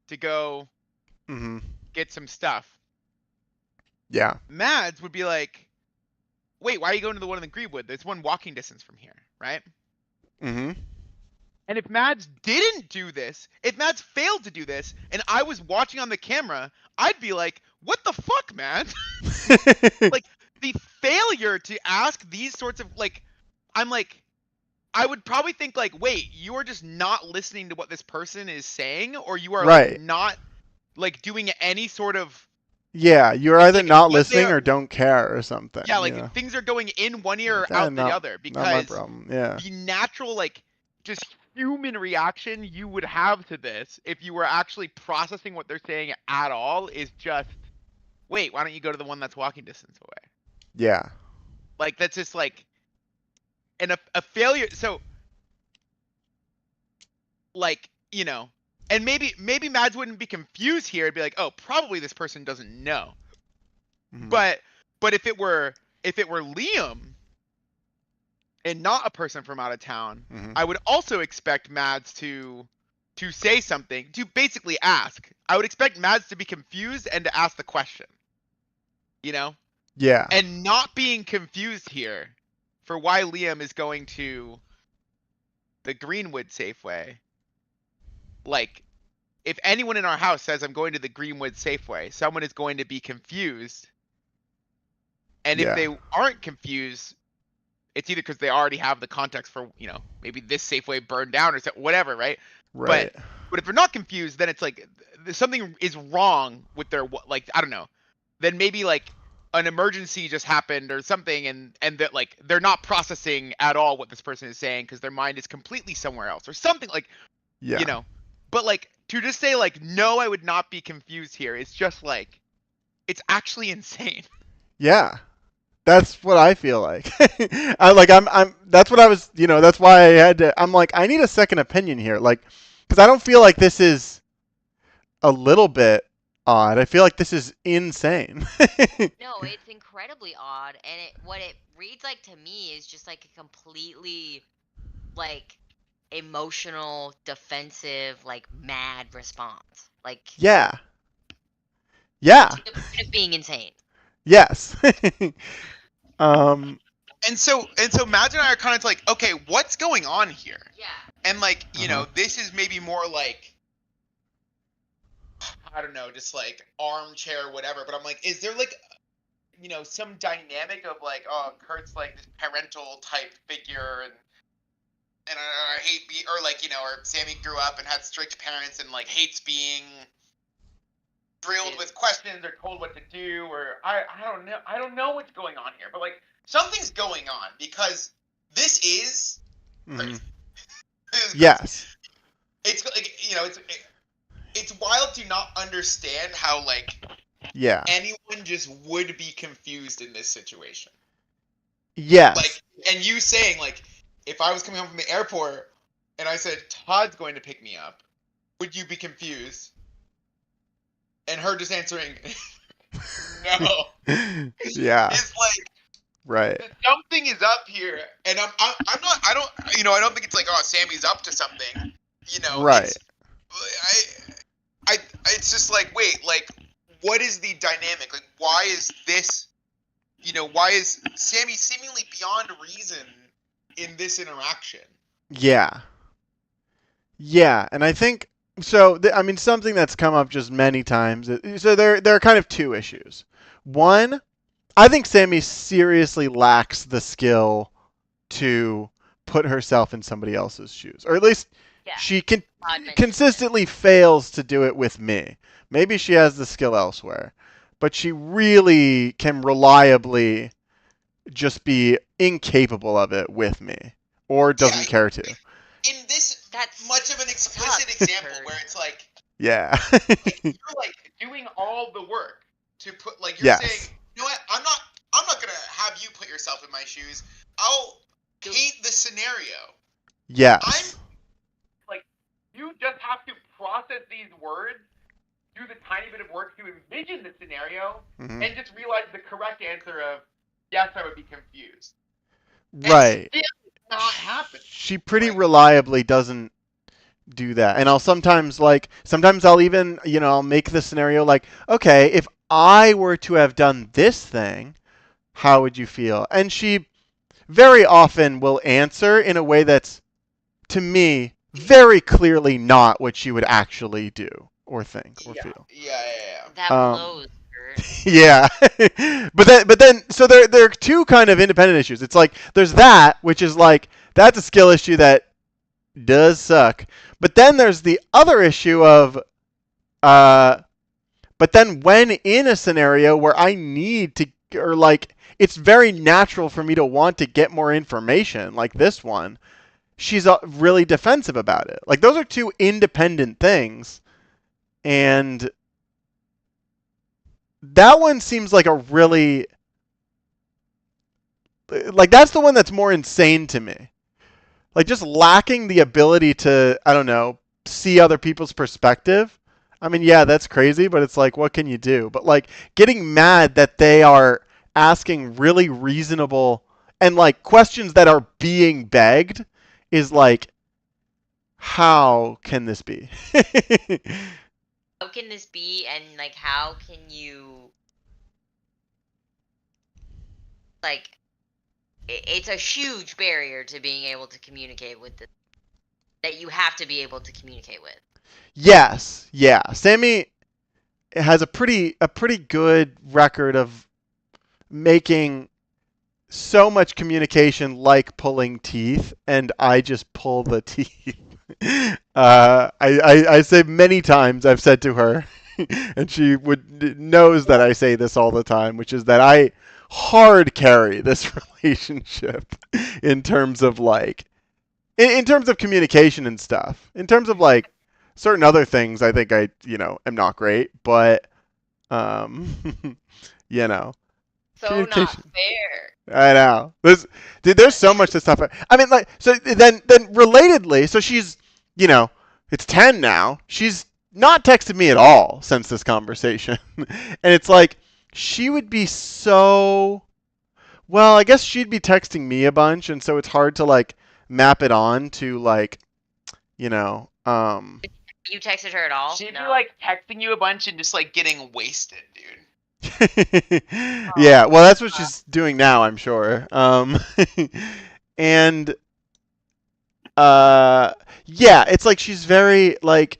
to go Mm-hmm. get some stuff, Yeah. Mads would be like, wait, why are you going to the one in the Greenwood? There's one walking distance from here, right? Mm-hmm. And if Mads didn't do this, if Mads failed to do this, and I was watching on the camera, I'd be like, what the fuck, man? Like, the failure to ask these sorts of, like, I'm like, I would probably think, like, wait, you are just not listening to what this person is saying, or you are, like, Right. not, like, doing any sort of, Yeah, you're it's either like, not what they listening are, or don't care or something, yeah, you like, know. things are going in one ear or Like, out the not other, not my because problem. Yeah. the natural, like, just human reaction you would have to this if you were actually processing what they're saying at all is just, wait, why don't you go to the one that's walking distance away? Yeah. Like, that's just like, and a failure. So, like, and maybe Mads wouldn't be confused here. It'd be like, oh, probably this person doesn't know. Mm-hmm. But if it were Liam and not a person from out of town, Mm-hmm. I would also expect Mads to say something, to basically ask. I would expect Mads to be confused and to ask the question, you know? Yeah. And not being confused here for why Liam is going to the Greenwood Safeway. Like, if anyone in our house says I'm going to the Greenwood Safeway, someone is going to be confused. And if Yeah. they aren't confused, it's either because they already have the context for, maybe this Safeway burned down or whatever, right? But Right. but if they're not confused, then it's like something is wrong with their, like, I don't know. Then maybe like an emergency just happened or something, and that, like, they're not processing at all what this person is saying because their mind is completely somewhere else or something, like, you Yeah. know. But like, to just say like, no, I would not be confused here, it's just like, it's actually insane. Yeah. That's what I feel like. I'm that's what I was, that's why I had to I'm like I need a second opinion here, like cuz I don't feel like this is a little bit odd. I feel like this is insane. No, it's incredibly odd, and what it reads like to me is just like a completely like emotional, defensive, like mad response, like Yeah. Yeah. to the point of being insane. Yes. um And so Matt and I are kind of like, okay, what's going on here? Yeah. And like, uh-huh. this is maybe more like, I don't know, just like armchair, whatever. But I'm like, is there like, some dynamic of like, oh, Kurt's like this parental type figure, and I hate be, or like, or Sammy grew up and had strict parents and like hates being drilled with questions or told what to do, or I don't know what's going on here, but like, something's going on because this is mhm. crazy. This is crazy. Yes. It's like, it's wild to not understand how like Yeah. anyone just would be confused in this situation. Like, Yes. and you saying like, if I was coming home from the airport and I said Todd's going to pick me up, would you be confused? And her just answering no. Yeah. It's like, Right. something is up here, and I'm not, I don't think it's like, oh, Sammy's up to something. Right. It's I it's just like, wait, like, what is the dynamic? Like, why is this? Why is Sammy seemingly beyond reason in this interaction? Yeah. Yeah, and I think so. I mean, something that's come up just many times. So there are kind of two issues. One, I think Sammy seriously lacks the skill to put herself in somebody else's shoes, or at least Yeah. she Todd mentioned consistently fails to do it with me. Maybe she has the skill elsewhere, but she really can reliably just be incapable of it with me, or Yeah, doesn't care to. in this That's much of an explicit sucks, example Kurt. where it's like, Yeah. you're like doing all the work to put, like, you're saying, Yes. you know what, I'm not gonna have you put yourself in my shoes. I'll paint the scenario. I'm Yes. like, you just have to process these words, do the tiny bit of work to envision the scenario, Hmm. and just realize the correct answer of yes, I would be confused. And Right. still not happen. She pretty Like, reliably doesn't do that. And I'll sometimes I'll even, I'll make the scenario like, okay, if I were to have done this thing, how would you feel? And she very often will answer in a way that's, to me, very clearly not what she would actually do or think or feel. Yeah. That Um, blows, Kurt. Yeah, but then, so there are two kind of independent issues. It's like there's that, which is like that's a skill issue that does suck. But then there's the other issue of, but then when in a scenario where I need to, or like it's very natural for me to want to get more information, like this one, she's really defensive about it. Like those are two independent things, and that one seems like a really, like that's the one that's more insane to me. Like just lacking the ability to, I don't know, see other people's perspective. I mean, yeah, that's crazy, but it's like, what can you do? But like getting mad that they are asking really reasonable and like questions that are being begged is like, how can this be? How can this be, and like how can you, like, it's a huge barrier to being able to communicate with this, that you have to be able to communicate with. Yes, yeah. Sammy has a pretty good record of making so much communication like pulling teeth, and I just pull the teeth. I say many times I've said to her, and she knows that I say this all the time, which is that I hard carry this relationship in terms of like in terms of communication and stuff. In terms of like certain other things, I think I am not great, but um, you know, So not communication. fair. I know. There's so much to stuff. I mean, like, so then relatedly, so she's, it's 10 now. She's not texted me at all since this conversation, and it's like she would be so. Well, I guess she'd be texting me a bunch, and so it's hard to like map it on to like, you know, um. You texted her at all? She'd be No. like texting you a bunch and just like getting wasted, dude. Yeah, well, that's what she's doing now, I'm sure. And yeah, it's like she's very like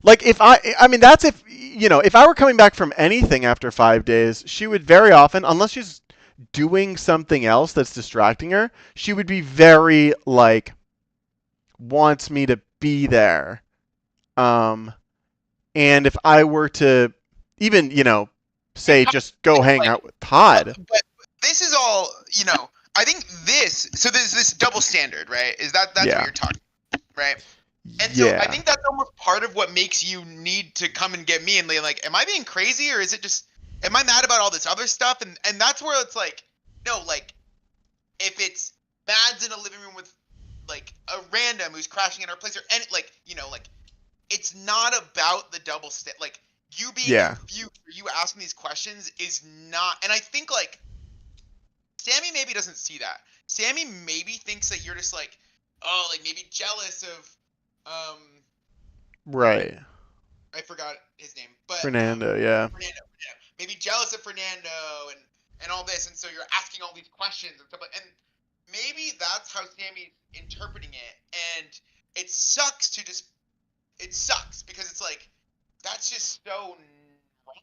if I mean that's if I were coming back from anything after 5 days, she would very often, unless she's doing something else that's distracting her, she would be very like wants me to be there. And if I were to even, say just go hang out with Todd. But this is all, I think so there's this double standard, right? That's Yeah. what you're talking about, right? And so Yeah. I think that's almost part of what makes you need to come and get me and be like, am I being crazy, or is it just, am I mad about all this other stuff? And that's where it's like, no, like if it's Mads in a living room with like a random who's crashing in our place, or any like it's not about the double step. Like you being confused, or you asking these questions is not. And I think like Sammy maybe doesn't see that. Sammy maybe thinks that you're just like, oh, like maybe jealous of Right. I forgot his name, but Fernando, yeah. Fernando, maybe jealous of Fernando and all this, and so you're asking all these questions and stuff like, and maybe that's how Sammy's interpreting it, and it sucks because it's like that's just so wrong.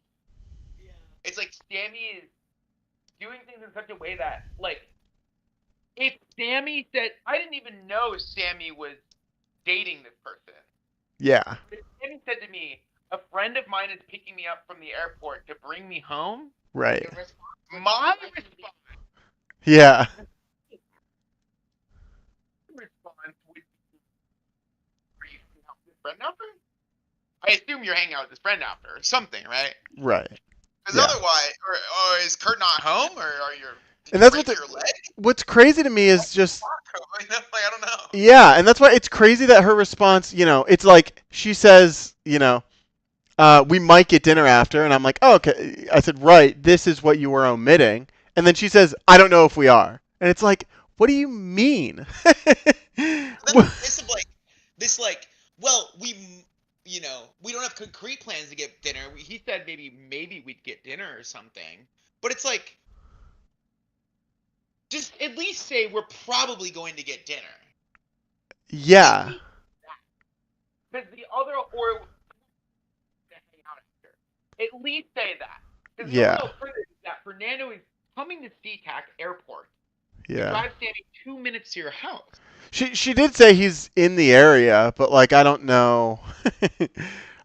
Yeah. It's like Sammy is doing things in such a way that, like, if Sammy said, I didn't even know Sammy was dating this person. Yeah. If Sammy said to me, a friend of mine is picking me up from the airport to bring me home. Right. My response. Yeah. Response would be, are you hanging out with this friend after? I assume you're hanging out with this friend after, or something, right? Right. Because otherwise, or is Kurt not home, or are you? And that's what's crazy to me is just like, I don't know. Yeah, and that's why it's crazy that her response, it's like she says, we might get dinner after, and I'm like, oh, okay. I said, right, this is what you were omitting. And then she says, I don't know if we are. And it's like, what do you mean? This is like this like, well, we don't have concrete plans to get dinner. He said maybe we'd get dinner or something, but it's like, just at least say we're probably going to get dinner. Yeah. Because the other, or hang out after. At least say that. Because Yeah. the other alternative is that Fernando is coming to SeaTac Airport. Yeah. Drive Sammy 2 minutes to your house. She did say he's in the area, but like I don't know. I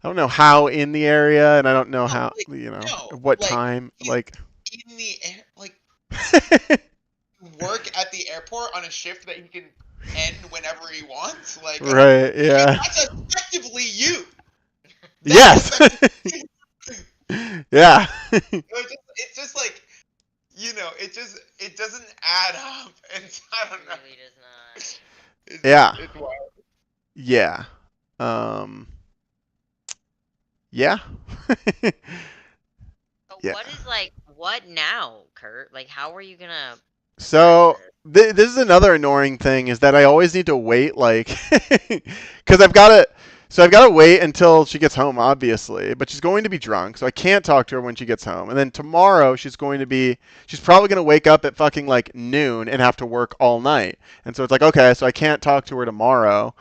don't know how in the area, and I don't know how what like, time. he's Like in the air, like work at the airport on a shift that he can end whenever he wants. Like right, yeah. That's effectively you. Yes. Yeah. It's just like, it doesn't add up, and I don't know. It really does not. Yeah. It's wild. Yeah. Yeah. But Yeah. what now, Kurt? Like, how are you gonna? So this is another annoying thing is that I always need to wait, like, because I've got to wait until she gets home, obviously, but she's going to be drunk, so I can't talk to her when she gets home. And then tomorrow she's probably going to wake up at fucking like noon and have to work all night. And so it's like, okay, so I can't talk to her tomorrow.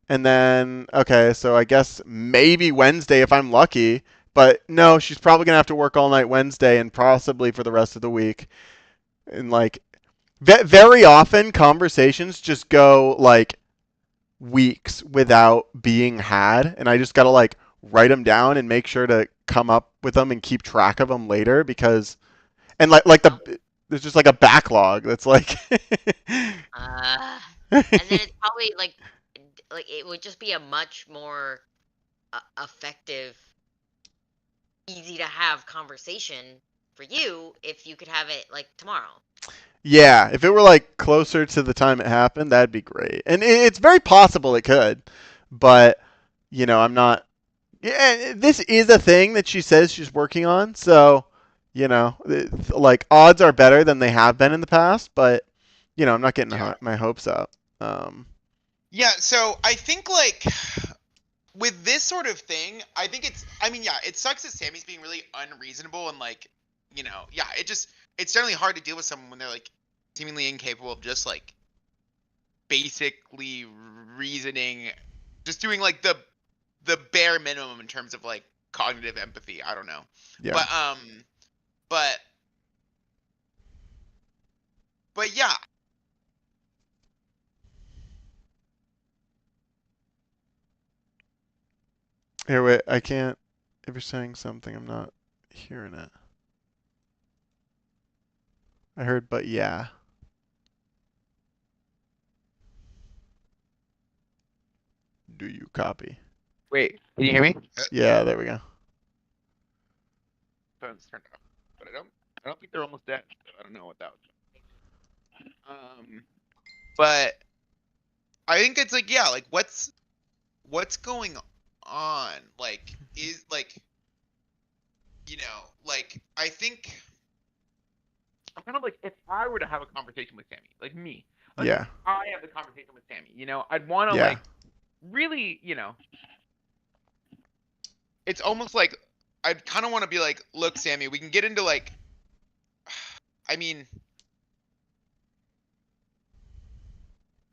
And then, okay, so I guess maybe Wednesday if I'm lucky, but no, she's probably going to have to work all night Wednesday and possibly for the rest of the week. And like, very often conversations just go like weeks without being had, and I just gotta like write them down and make sure to come up with them and keep track of them later because, and there's just like a backlog that's like. And then it's probably like it would just be a much more effective, easy to have conversation for you if you could have it like tomorrow. Yeah, if it were like closer to the time it happened, that'd be great. And it's very possible it could, but I'm not. Yeah, this is a thing that she says she's working on, so like odds are better than they have been in the past, but I'm not getting my hopes up. Yeah, so I think like with this sort of thing, I think it sucks that Sammy's being really unreasonable and like, it's generally hard to deal with someone when they're like seemingly incapable of just like basically reasoning, just doing like the bare minimum in terms of like cognitive empathy. I don't know. Yeah. But yeah. Here, wait, I can't. If you're saying something, I'm not hearing it. I heard, but yeah. Do you copy? Wait, can you hear me? Yeah, there we go. Phone's turned off, but I don't think they're almost dead. So I don't know what that was. But I think it's like, yeah, like what's going on? Like, is like, like I think I'm kind of like, if I were to have a conversation with Sammy, like me, like Yeah. I have the conversation with Sammy, I'd want to like really, it's almost like I'd kind of want to be like, look, Sammy, we can get into like, I mean,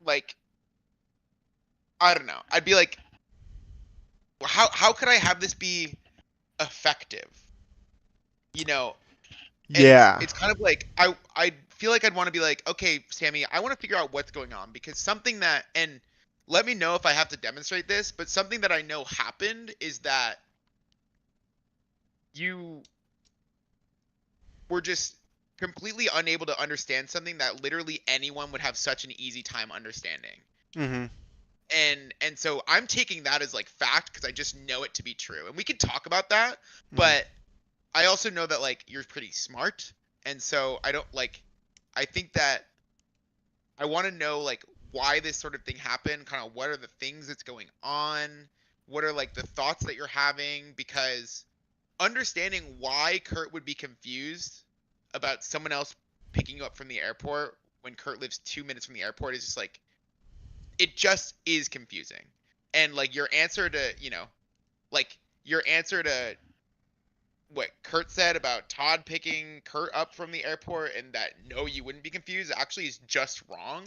like, I don't know. I'd be like, how could I have this be effective? And Yeah. it's kind of like I feel like I'd want to be like, okay, Sammy, I want to figure out what's going on because something that, and let me know if I have to demonstrate this, but something that I know happened is that you were just completely unable to understand something that literally anyone would have such an easy time understanding. Mm-hmm. And so I'm taking that as like fact because I just know it to be true. And we can talk about that, but I also know that like you're pretty smart. And so I think that I want to know like why this sort of thing happened, kind of what are the things that's going on, what are like the thoughts that you're having, because understanding why Kurt would be confused about someone else picking you up from the airport when Kurt lives 2 minutes from the airport is just like, it just is confusing. and like your answer to, you know, like your answer to what Kurt said about Todd picking Kurt up from the airport and that no, you wouldn't be confused actually is just wrong.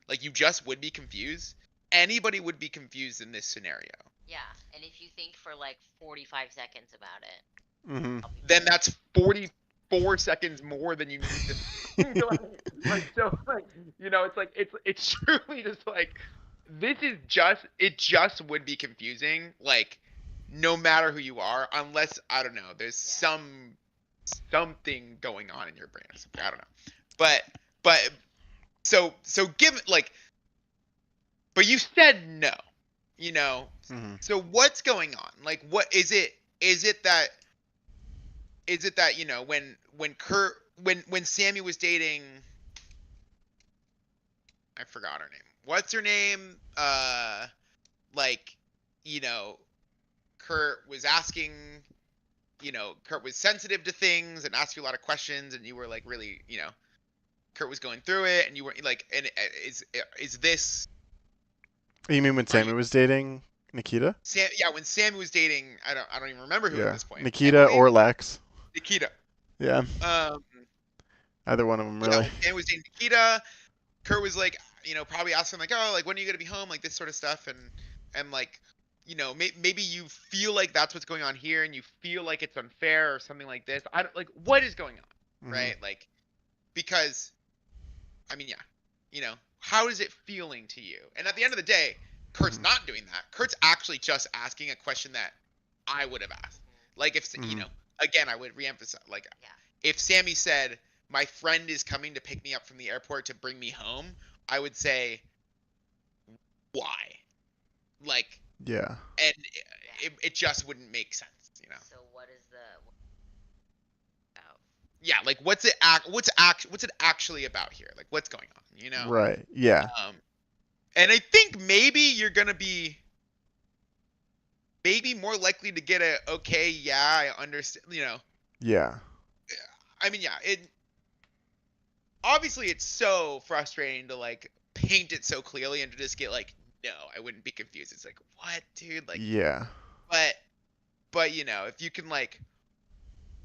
Like you just would be confused. Anybody would be confused in this scenario. Yeah, and if you think for like 45 seconds about it, Mm-hmm. Then that's 44 seconds more than you need to think. Like so, like, you know, it's like it's truly just like this is just it just would be confusing. Like no matter who you are, unless I don't know, there's something going on in your brain or something. I don't know, but so give like, but you said no, you know. Mm-hmm. So what's going on? Like, what is it? Is it that you know when Kurt when Sammy was dating, I forgot her name. What's her name? Like, you know, Kurt was asking, you know, Kurt was sensitive to things and asked you a lot of questions, and you were like really, you know, Kurt was going through it, and you were like, and is this? You mean when Sammy you- was dating Nikita? Yeah, when Sammy was dating, I don't even remember who at Yeah, this point. Nikita Emily? or Lex. Nikita. Yeah, Um, either one of them yeah, really. when Sammy was dating Nikita, Kurt was like, you know, probably asking like, oh, like when are you gonna be home, like this sort of stuff, and like, you know, maybe you feel like that's what's going on here, and you feel like it's unfair or something like this. I don't like what is going on, Mhm. right? Like, because, I mean, yeah, you know, how is it feeling to you? And at the end of the day, Kurt's Mhm. not doing that. Kurt's actually just asking a question that I would have asked. Like if you Mhm. know, again, I would reemphasize, like, Yeah. if Sammy said, my friend is coming to pick me up from the airport to bring me home, I would say, why? Like, Yeah. and it just wouldn't make sense, you know? So what is the? Oh, Yeah, like what's it actually about here? Like what's going on, you know? Right. Yeah. And I think maybe you're gonna be maybe more likely to get a okay, yeah, I understand, you know. Yeah. I mean, yeah, it obviously it's so frustrating to like paint it so clearly and to just get like, no, I wouldn't be confused. It's like, what, dude? Like, Yeah. but you know, if you can like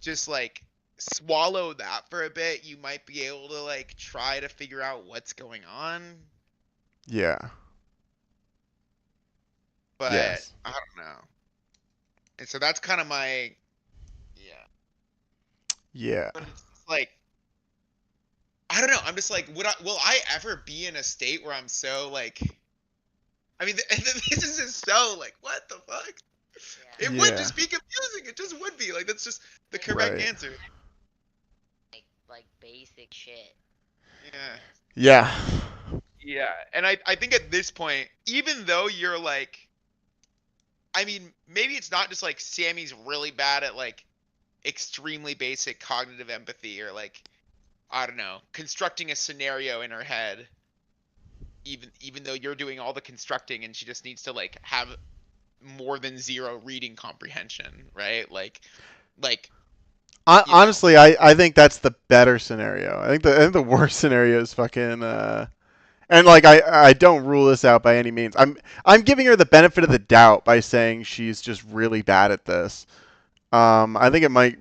just like swallow that for a bit, you might be able to like try to figure out what's going on. Yeah. But Yes. I don't know. And so that's kind of my Yeah. But it's just like I don't know. I'm just like, will I ever be in a state where I'm so like? I mean, this is just so like, what the fuck? yeah. It would Yeah. just be confusing. It just would be like that's just the correct Right. answer. Like basic shit. Yeah. Yeah. Yeah, and I think at this point, even though you're like, I mean, maybe it's not just like Sammy's really bad at like extremely basic cognitive empathy or like I don't know, constructing a scenario in her head. Even though you're doing all the constructing and she just needs to like have more than zero reading comprehension, right? Like you know. Honestly, I think that's the better scenario. I think the worst scenario is fucking and like I don't rule this out by any means. I'm giving her the benefit of the doubt by saying she's just really bad at this. I think it might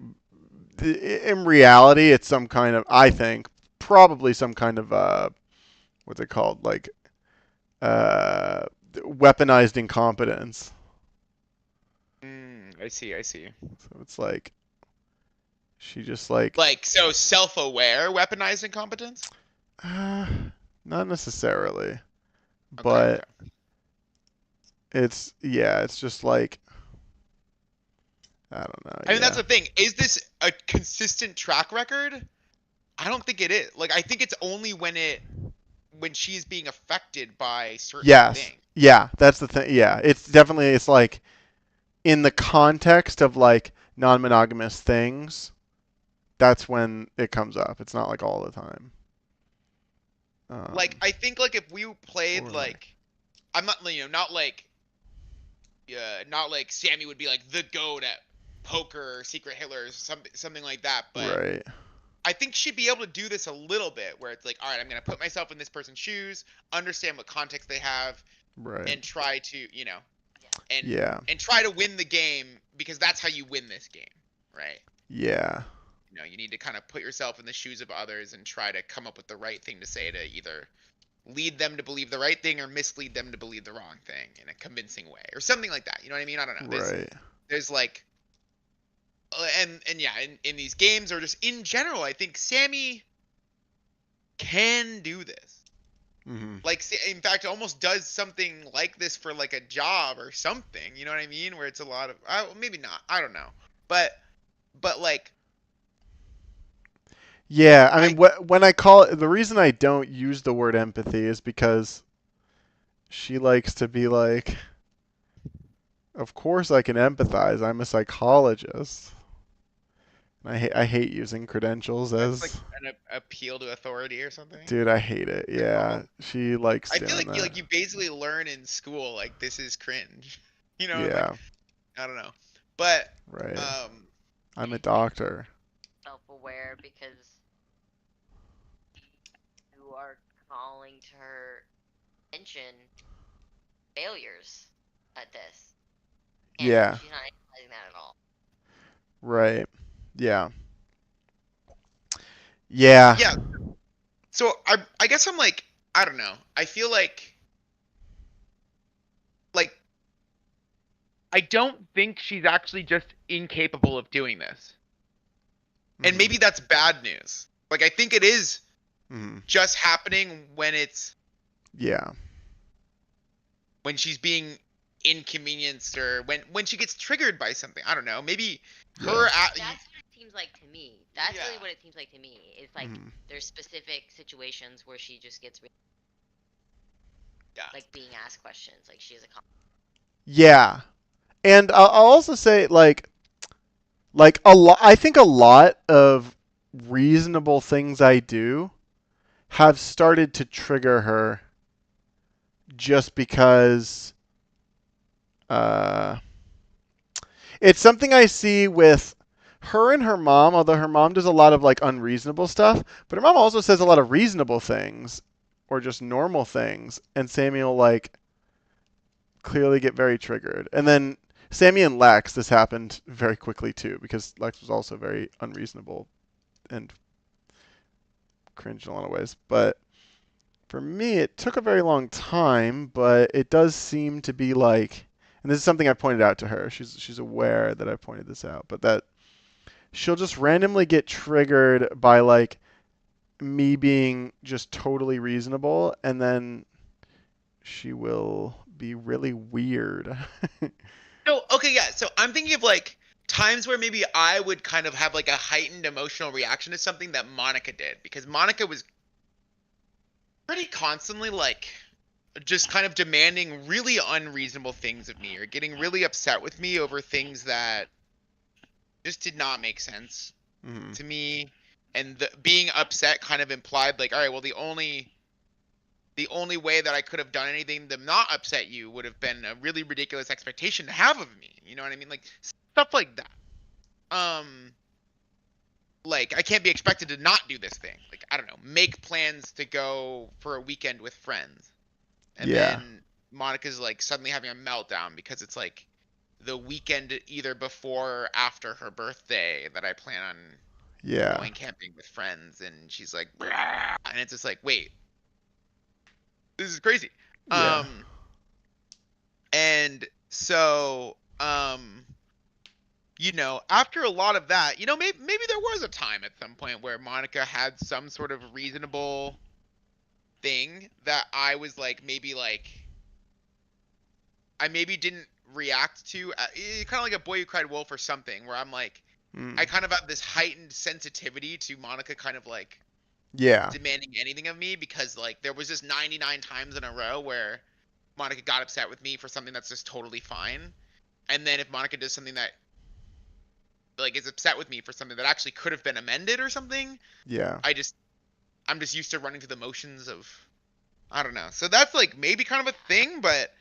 in reality it's some kind of I think probably some kind of what's it called? Like weaponized incompetence. I see. So it's like she just like Like so self-aware weaponized incompetence? not necessarily, Okay, but okay. it's just like I don't know. I mean, that's yeah. the thing. Is this a consistent track record? I don't think it is. Like, I think it's only when she's being affected by certain Yes. things. Yeah, that's the thing. Yeah, it's like in the context of like non-monogamous things, that's when it comes up. It's not like all the time. Like, I think like if we played or like, I'm not, you know, not like Sammy would be like the goat at poker or secret Hitler or something like that. But right. I think she'd be able to do this a little bit where it's like, all right, I'm gonna put myself in this person's shoes, understand what context they have, Right. and try to, you know, and Yeah. and try to win the game, because that's how you win this game, right? Yeah. You know, you need to kind of put yourself in the shoes of others and try to come up with the right thing to say to either lead them to believe the right thing or mislead them to believe the wrong thing in a convincing way or something like that. You know what I mean? I don't know. Right. There's like, and yeah, in these games or just in general, I think Sammy can do this. Hmm. Like, in fact, almost does something like this for like a job or something. You know what I mean? Where it's a lot of, maybe not. I don't know, but like, Yeah, I I mean, when I call it, the reason I don't use the word empathy is because she likes to be like, of course I can empathize. I'm a psychologist. I hate using credentials that's like as, an appeal to authority or something. dude, I hate it. They're Yeah, called. she likes I feel doing like you that. like you basically learn in school like this is cringe. You know, like Yeah, I don't know, but right. um, I'm a doctor. Self-aware because you are calling to her attention failures at this, and Yeah, she's not analyzing that at all. right. Yeah. Yeah. yeah. So I guess I'm like, I don't know. I feel like I don't think she's actually just incapable of doing this. And Mhm. maybe that's bad news. Like I think it is Mhm. just happening Yeah. when she's being inconvenienced or when she gets triggered by something. I don't know. Maybe Yeah. That's what it seems like to me. That's really Yeah. what it seems like to me. It's like Mhm. there's specific situations where she just gets Yeah. like being asked questions, like she has a Yeah. And I'll also say like a lot. I think a lot of reasonable things I do have started to trigger her just because uh, it's something I see with her and her mom. Although her mom does a lot of like unreasonable stuff, but her mom also says a lot of reasonable things or just normal things, and Samuel like clearly get very triggered. And then Sammy and Lex, this happened very quickly too, because Lex was also very unreasonable and cringe in a lot of ways. But for me, it took a very long time, but it does seem to be like, and this is something I pointed out to her. She's aware that I pointed this out, but that she'll just randomly get triggered by like me being just totally reasonable, and then she will be really weird. No, okay, yeah. So I'm thinking of like times where maybe I would kind of have like a heightened emotional reaction to something that Monica did, because Monica was pretty constantly like just kind of demanding really unreasonable things of me or getting really upset with me over things that just did not make sense Mhm. to me, and being upset kind of implied like, all right, well, the only way that I could have done anything to not upset you would have been a really ridiculous expectation to have of me. You know what I mean? Like stuff like that. Um, like I can't be expected to not do this thing. Like I don't know, make plans to go for a weekend with friends, and Yeah. then Monica's like suddenly having a meltdown because it's like the weekend either before or after her birthday that I plan on Yeah. going camping with friends, and she's like, "Brah," and it's just like, wait, this is crazy. Yeah. And so, after a lot of that, maybe there was a time at some point where Monica had some sort of reasonable thing that I was like, maybe like, I maybe didn't react to, kind of like a Boy Who Cried Wolf or something, where I'm like, I Mm. kind of have this heightened sensitivity to Monica kind of like Yeah. demanding anything of me, because like there was just 99 times in a row where Monica got upset with me for something that's just totally fine. And then if Monica does something that like is upset with me for something that actually could have been amended or something, Yeah. I'm just used to running through the motions of, I don't know. So that's like maybe kind of a thing, but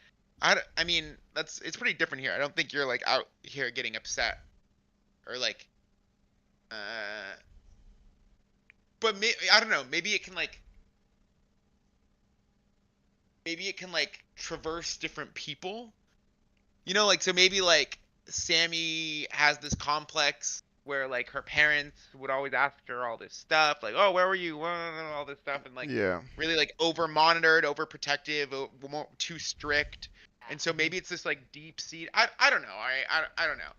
I mean it's pretty different here. I don't think you're like out here getting upset or like uh but I don't know, maybe it can like traverse different people like so maybe like Sammy has this complex where like her parents would always ask her all this stuff, like, "Oh, where were you?" All this stuff, and like Yeah. really like over monitored, overprotective, too strict, and so maybe it's this like deep seat. I don't know. I don't know.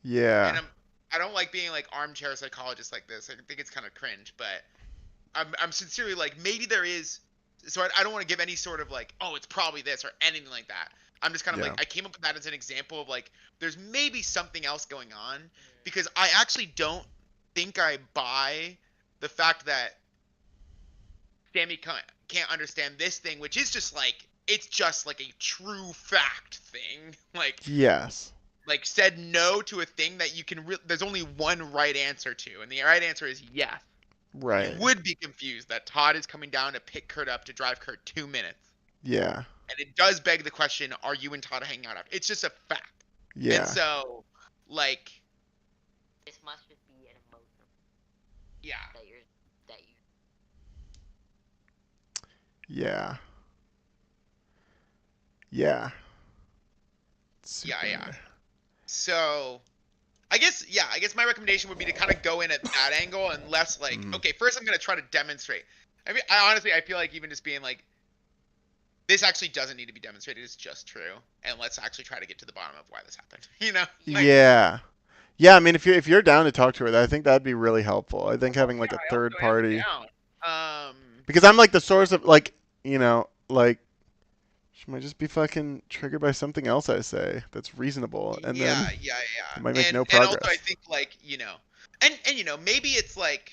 Yeah. And I don't like being like armchair psychologist like this. I think it's kind of cringe, but I'm sincerely like maybe there is. So I don't want to give any sort of like, oh, it's probably this or anything like that. I'm just kind of Yeah. like I came up with that as an example of like there's maybe something else going on, because I actually don't think I buy the fact that Sammy can't understand this thing, which is just like it's just like a true fact thing. Yes. Like said no to a thing that you can there's only one right answer to, and the right answer is yes. Right. You would be confused that Todd is coming down to pick Kurt up to drive Kurt 2 minutes. Yeah. And it does beg the question, are you and Todd hanging out after? It's just a fact. Yeah. And so, like, This must just be an emotion yeah. that you. Yeah. Yeah. Yeah. So, I guess my recommendation would be to kind of go in at that angle and less like, okay, first I'm going to try to demonstrate. I mean, I feel like even just being like, this actually doesn't need to be demonstrated. It's just true. And let's actually try to get to the bottom of why this happened. Like, yeah. Yeah, I mean, if you're down to talk to her, I think that'd be really helpful. I think having like a I third also am party, down. because I'm like the source of like, like she might just be fucking triggered by something else I say that's reasonable, and then it might make no progress. And also I think like, and maybe it's like,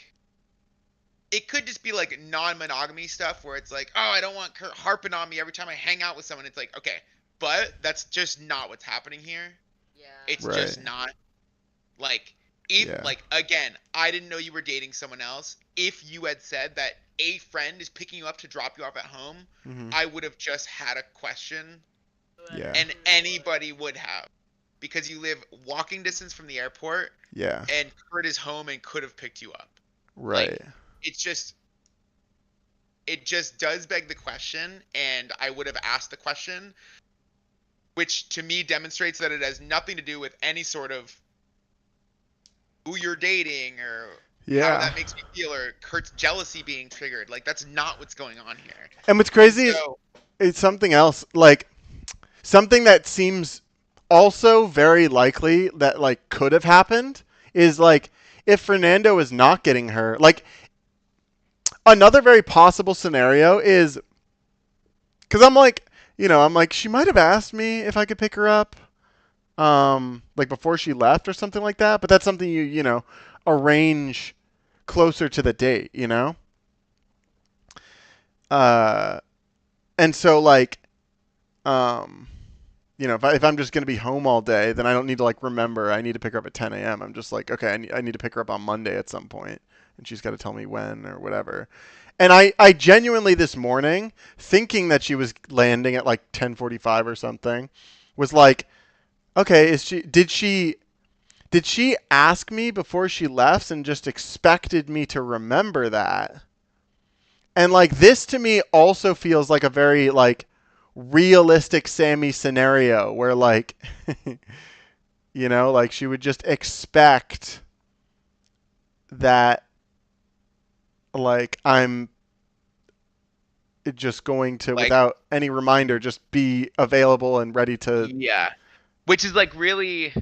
it could just be like non-monogamy stuff where it's like, oh, I don't want Kurt harping on me every time I hang out with someone. It's like, okay, but that's just not what's happening here. Yeah. It's Right. just not. Like, if, like, again, I didn't know you were dating someone else. If you had said that a friend is picking you up to drop you off at home, I would have just had a question. Yeah. And anybody would have. Because you live walking distance from the airport. Yeah. And Kurt is home and could have picked you up. Right. Like, it just does beg the question, and I would have asked the question, which to me demonstrates that it has nothing to do with any sort of who you're dating or how that makes me feel, or Kurt's jealousy being triggered. Like, that's not what's going on here. And what's crazy is it's something else, like something that seems also very likely that like could have happened is like if Fernando is not getting her, like another very possible scenario is because I'm like, she might have asked me if I could pick her up, like before she left or something like that. But that's something you arrange closer to the date, and so like, if I'm just gonna be home all day, then I don't need to like remember I need to pick her up at 10 a.m. I'm just like, okay, I need to pick her up on Monday at some point, and she's got to tell me when or whatever. And I genuinely this morning, thinking that she was landing at like 10:45 or something, was like, okay, did she ask me before she left and just expected me to remember that? And like this to me also feels like a very like realistic Sammy scenario where like like she would just expect that like I'm just going to, like, without any reminder, just be available and ready to. Yeah, which is like really,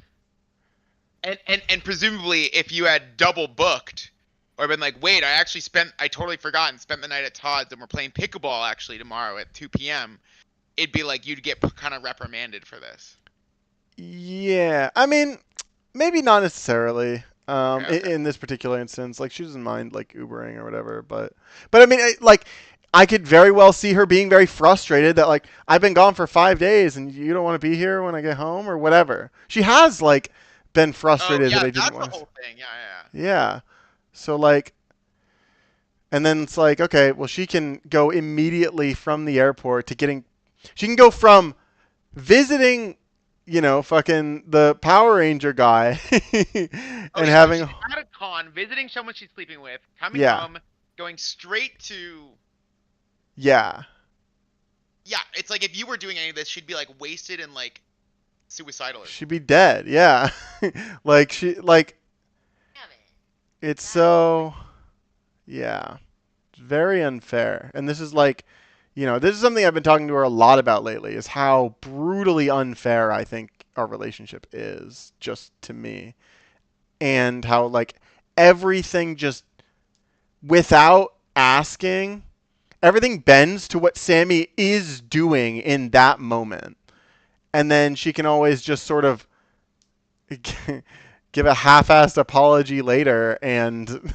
and presumably if you had double booked or been like, wait, I totally forgot and spent the night at Todd's and we're playing pickleball actually tomorrow at 2 p.m. It'd be like you'd get kind of reprimanded for this. Yeah, I mean, maybe not necessarily. Okay. In this particular instance, like she doesn't mind like Ubering or whatever, but I mean, I could very well see her being very frustrated that like I've been gone for 5 days and you don't want to be here when I get home or whatever. She has like been frustrated that I didn't want. That's the whole thing. Yeah. Yeah. So like, and then it's like, okay, well she can go immediately from the airport to getting. She can go from visiting, fucking the Power Ranger guy and having. So she's at a con, visiting someone she's sleeping with, coming home, going straight to. Yeah. Yeah, it's like if you were doing any of this, she'd be like wasted and like suicidal. She'd be dead. Yeah. Like Damn it. it's That so yeah. It's very unfair. And this is like, this is something I've been talking to her a lot about lately is how brutally unfair I think our relationship is just to me. And how like everything just without asking, everything bends to what Sammy is doing in that moment. And then she can always just sort of give a half-assed apology later and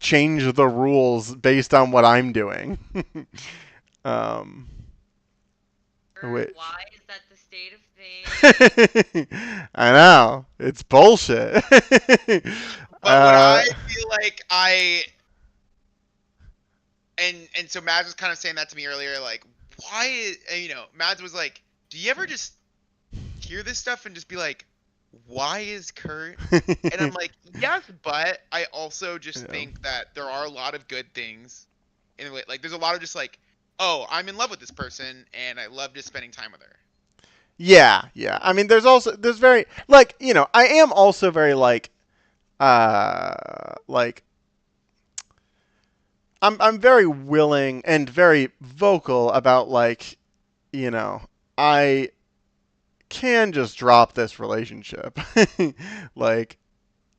change the rules based on what I'm doing. um, which Why is that the state of things? I know it's bullshit. But what I feel like and so Mads was kind of saying that to me earlier, like, why is, Mads was like, do you ever just hear this stuff and just be like, why is Kurt? And I'm like, yes, but I also just think that there are a lot of good things in a way. Like, there's a lot of just like, oh, I'm in love with this person and I love just spending time with her. Yeah. I mean, there's very like I am also very like I'm very willing and very vocal about like I can just drop this relationship. Like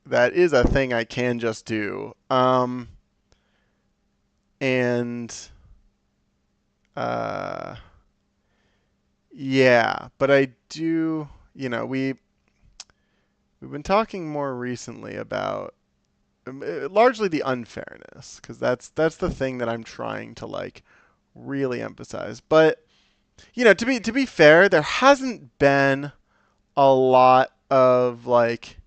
that is a thing I can just do. And yeah, but I do, we've been talking more recently about largely the unfairness because that's the thing that I'm trying to like really emphasize. But to be fair, there hasn't been a lot of like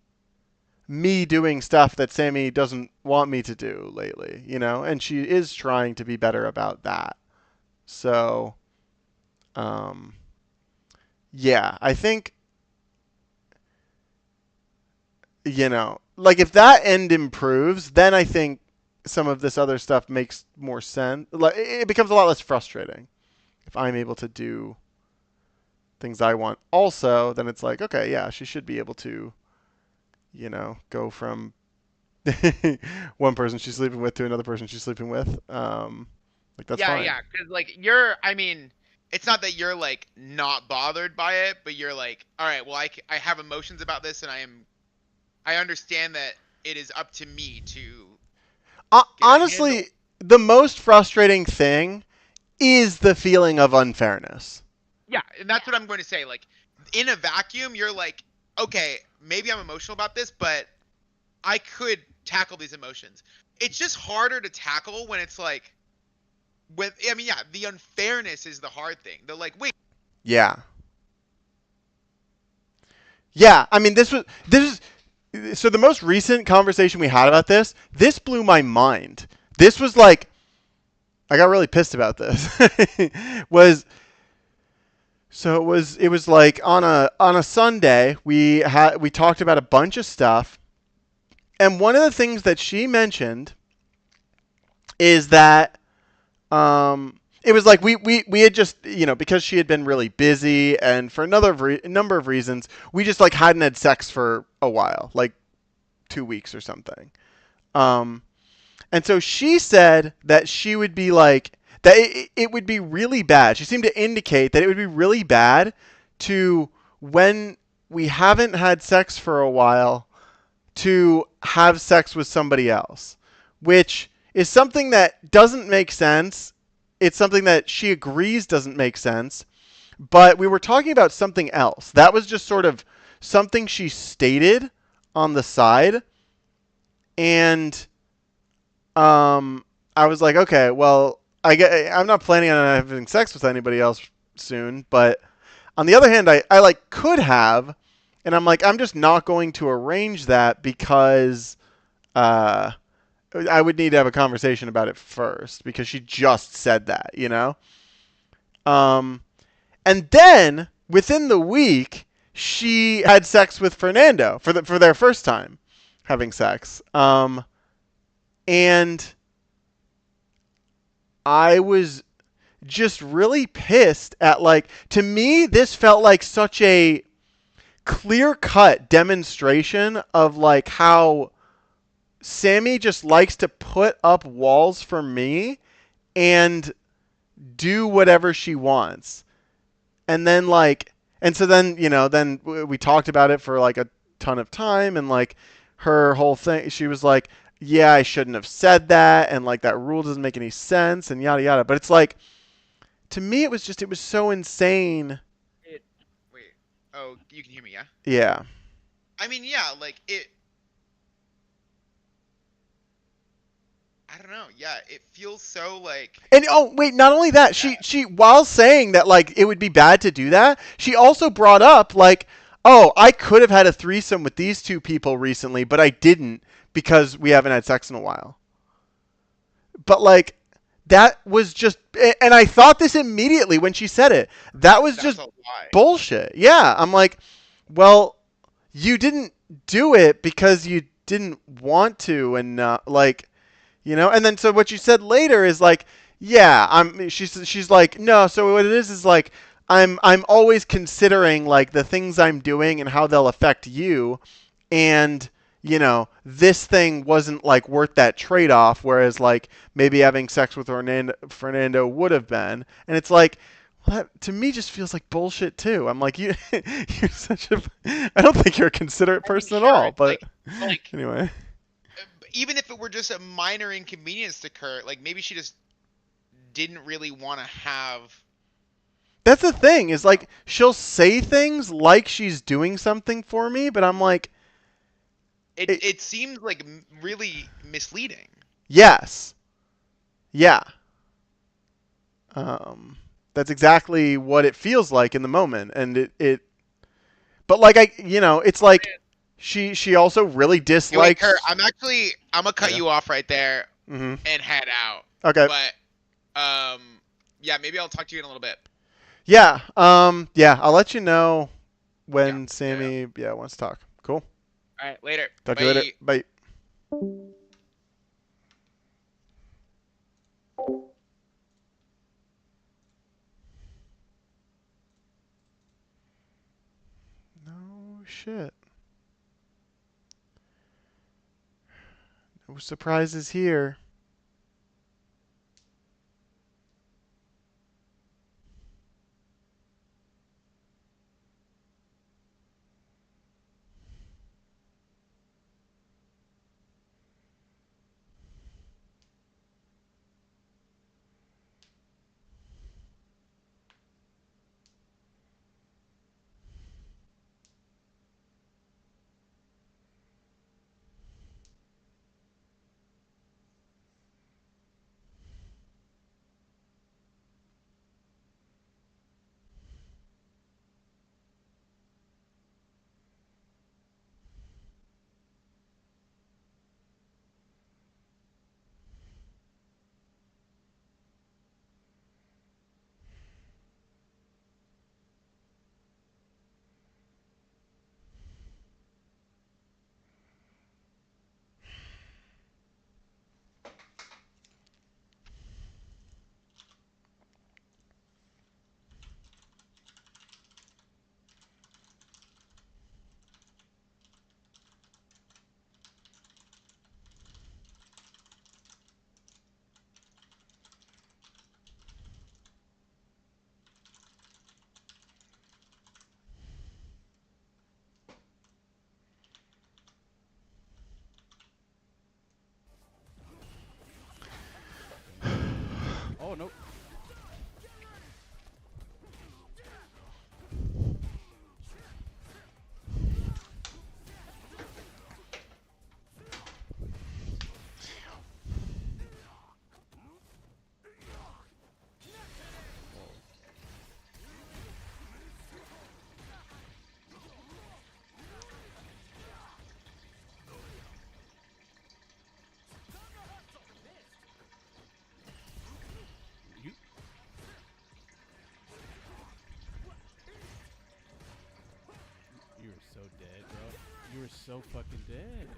me doing stuff that Sammy doesn't want me to do lately, and she is trying to be better about that. So, yeah, I think, like if that end improves, then I think some of this other stuff makes more sense. Like it becomes a lot less frustrating if I'm able to do things I want also, then it's like, okay, yeah, she should be able to, go from one person she's sleeping with to another person she's sleeping with. Like that's fine. Yeah, because like I mean, it's not that you're like not bothered by it, but you're like, all right, well, I have emotions about this, and I understand that it is up to me to. Honestly, the most frustrating thing is the feeling of unfairness. Yeah, and that's what I'm going to say. Like, in a vacuum, you're like, okay, maybe I'm emotional about this, but I could tackle these emotions. It's just harder to tackle when it's like, the unfairness is the hard thing. They're like, wait. Yeah. Yeah, I mean, this is so the most recent conversation we had about this blew my mind. This was like, I got really pissed about this. It was like on a Sunday we talked about a bunch of stuff, and one of the things that she mentioned is that it was like we had just because she had been really busy and for another number of reasons we just like hadn't had sex for a while, like 2 weeks or something. And so she said that she would be like that it would be really bad. She seemed to indicate that it would be really bad to, when we haven't had sex for a while, to have sex with somebody else, which is something that doesn't make sense. It's something that she agrees doesn't make sense. But we were talking about something else. That was just sort of something she stated on the side. And I was like, okay, well, I'm not planning on having sex with anybody else soon. But on the other hand, I like could have. And I'm like, I'm just not going to arrange that because I would need to have a conversation about it first because she just said that, And then within the week, she had sex with Fernando for their first time having sex. And I was just really pissed at, like, to me, this felt like such a clear-cut demonstration of, like, how Sammy just likes to put up walls for me and do whatever she wants. And then, like, and so then, then we talked about it for, like, a ton of time, and, like, her whole thing, she was like, yeah, I shouldn't have said that, and, like, that rule doesn't make any sense, and yada yada. But it's like, to me, it was so insane. Wait. Oh, you can hear me, yeah? Yeah. I mean, yeah, like it. I don't know. Yeah, it feels so like. And oh wait, not only that, she while saying that, like, it would be bad to do that, she also brought up, like, oh, I could have had a threesome with these two people recently, but I didn't because we haven't had sex in a while. But, like, that was just, and I thought this immediately when she said it. That was That's just a lie. bullshit. Yeah, I'm like, well, you didn't do it because you didn't want to, and like, and then so what you said later is like, yeah, she's like, no, so what it is like, I'm always considering, like, the things I'm doing and how they'll affect you, and this thing wasn't, like, worth that trade-off, whereas, like, maybe having sex with Fernando would have been. And it's like, well, that to me just feels like bullshit too. I'm like, you're such a, I don't think you're a considerate person at all, but like anyway. even if it were just a minor inconvenience to Kurt, like maybe she just didn't really want to have. That's the thing, is, like, she'll say things like she's doing something for me, but I'm like, It seems like really misleading. yes. Yeah. That's exactly what it feels like in the moment, and it but, like, it's like she also really Hey, wait, dislikes. Kurt, I'm gonna cut you off right there Mm-hmm. and head out. Okay. But yeah, maybe I'll talk to you in a little bit. Yeah. Yeah, I'll let you know when Yeah. Sammy wants to talk. Cool. All right, later. Talk to you later. Bye. No shit. No surprises here. Oh, no. You... You were so dead, bro. You were so fucking dead.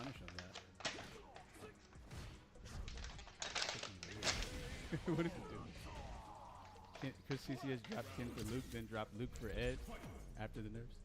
punish him that. Freaking weird. What is it doing? Chris CCS dropped Ken for Luke, then dropped Luke for Ed after the nerfs.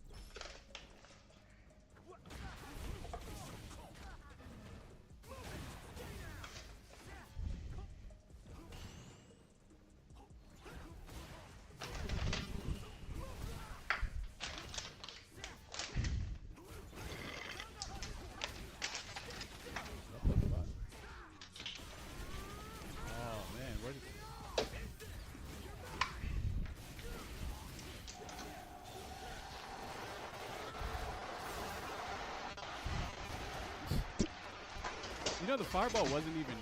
You know, the fireball wasn't even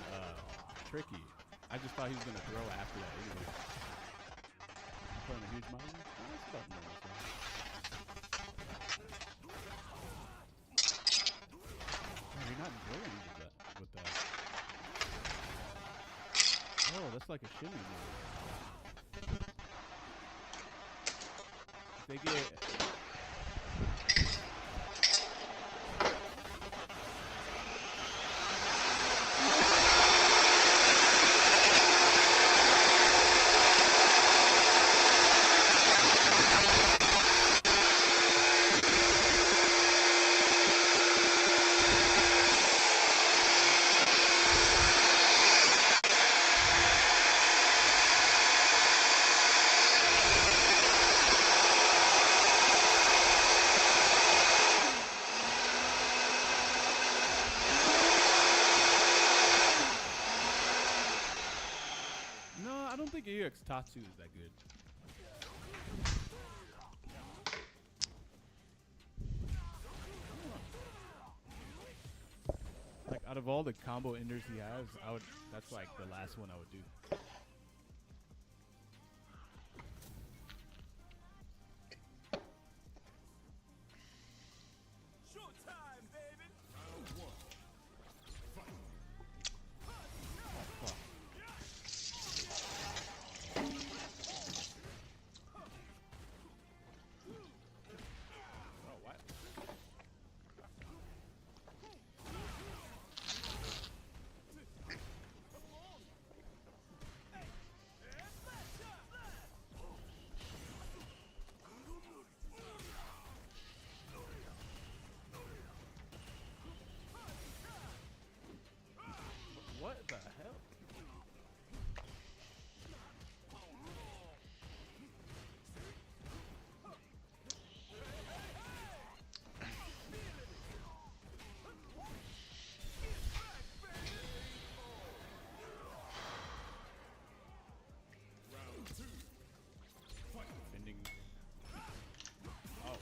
tricky. I just thought he was going to throw after that anyway. Putting a huge mountain? Oh, that's about normal. Man, you're not drilling with that. Oh, that's like a shimmy move. They get... I don't think EX Tatsu is that good. Like out of all the combo enders he has, that's like the last one I would do. What the hell? Defending. Oh, wow.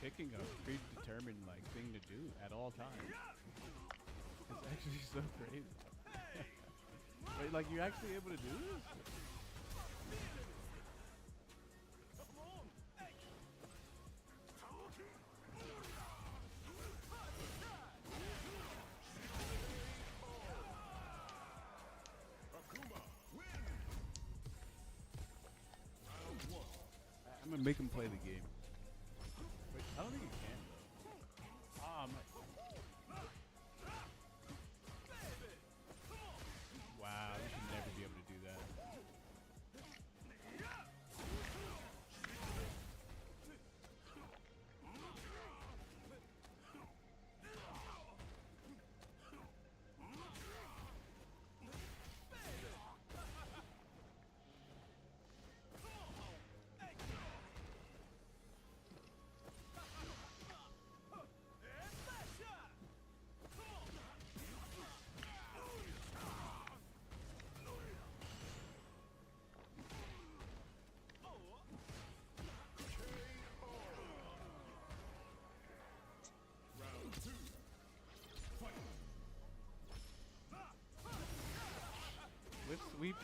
Picking a predetermined like thing to do at all times. It's actually so crazy. Wait, like you're actually able to do this? I'm gonna make him play the game. Wait, I don't think you can though.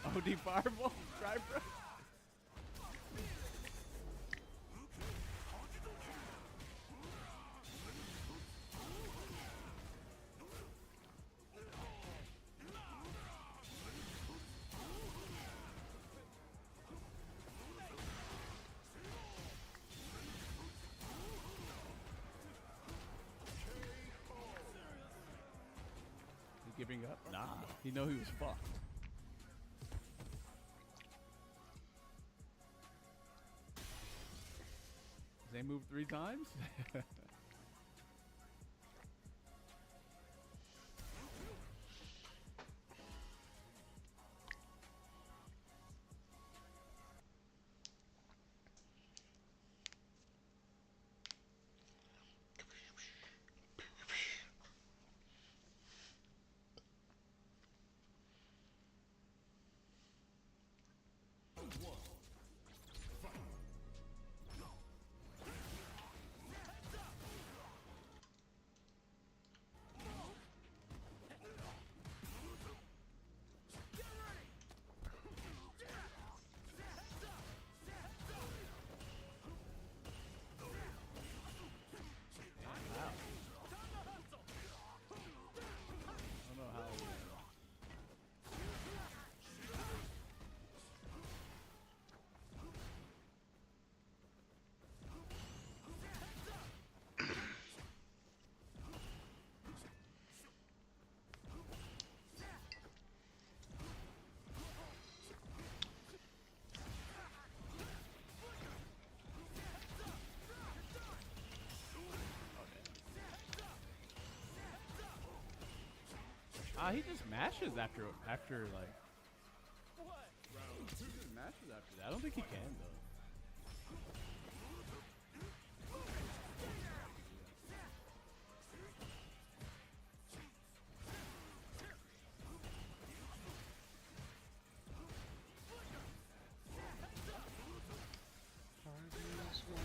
OD Fireball? Try, bro. He giving up? Nah. He know he was fucked. They moved 3 times? I don't know how. He just mashes after like. He just mashes after that. I don't think he can though.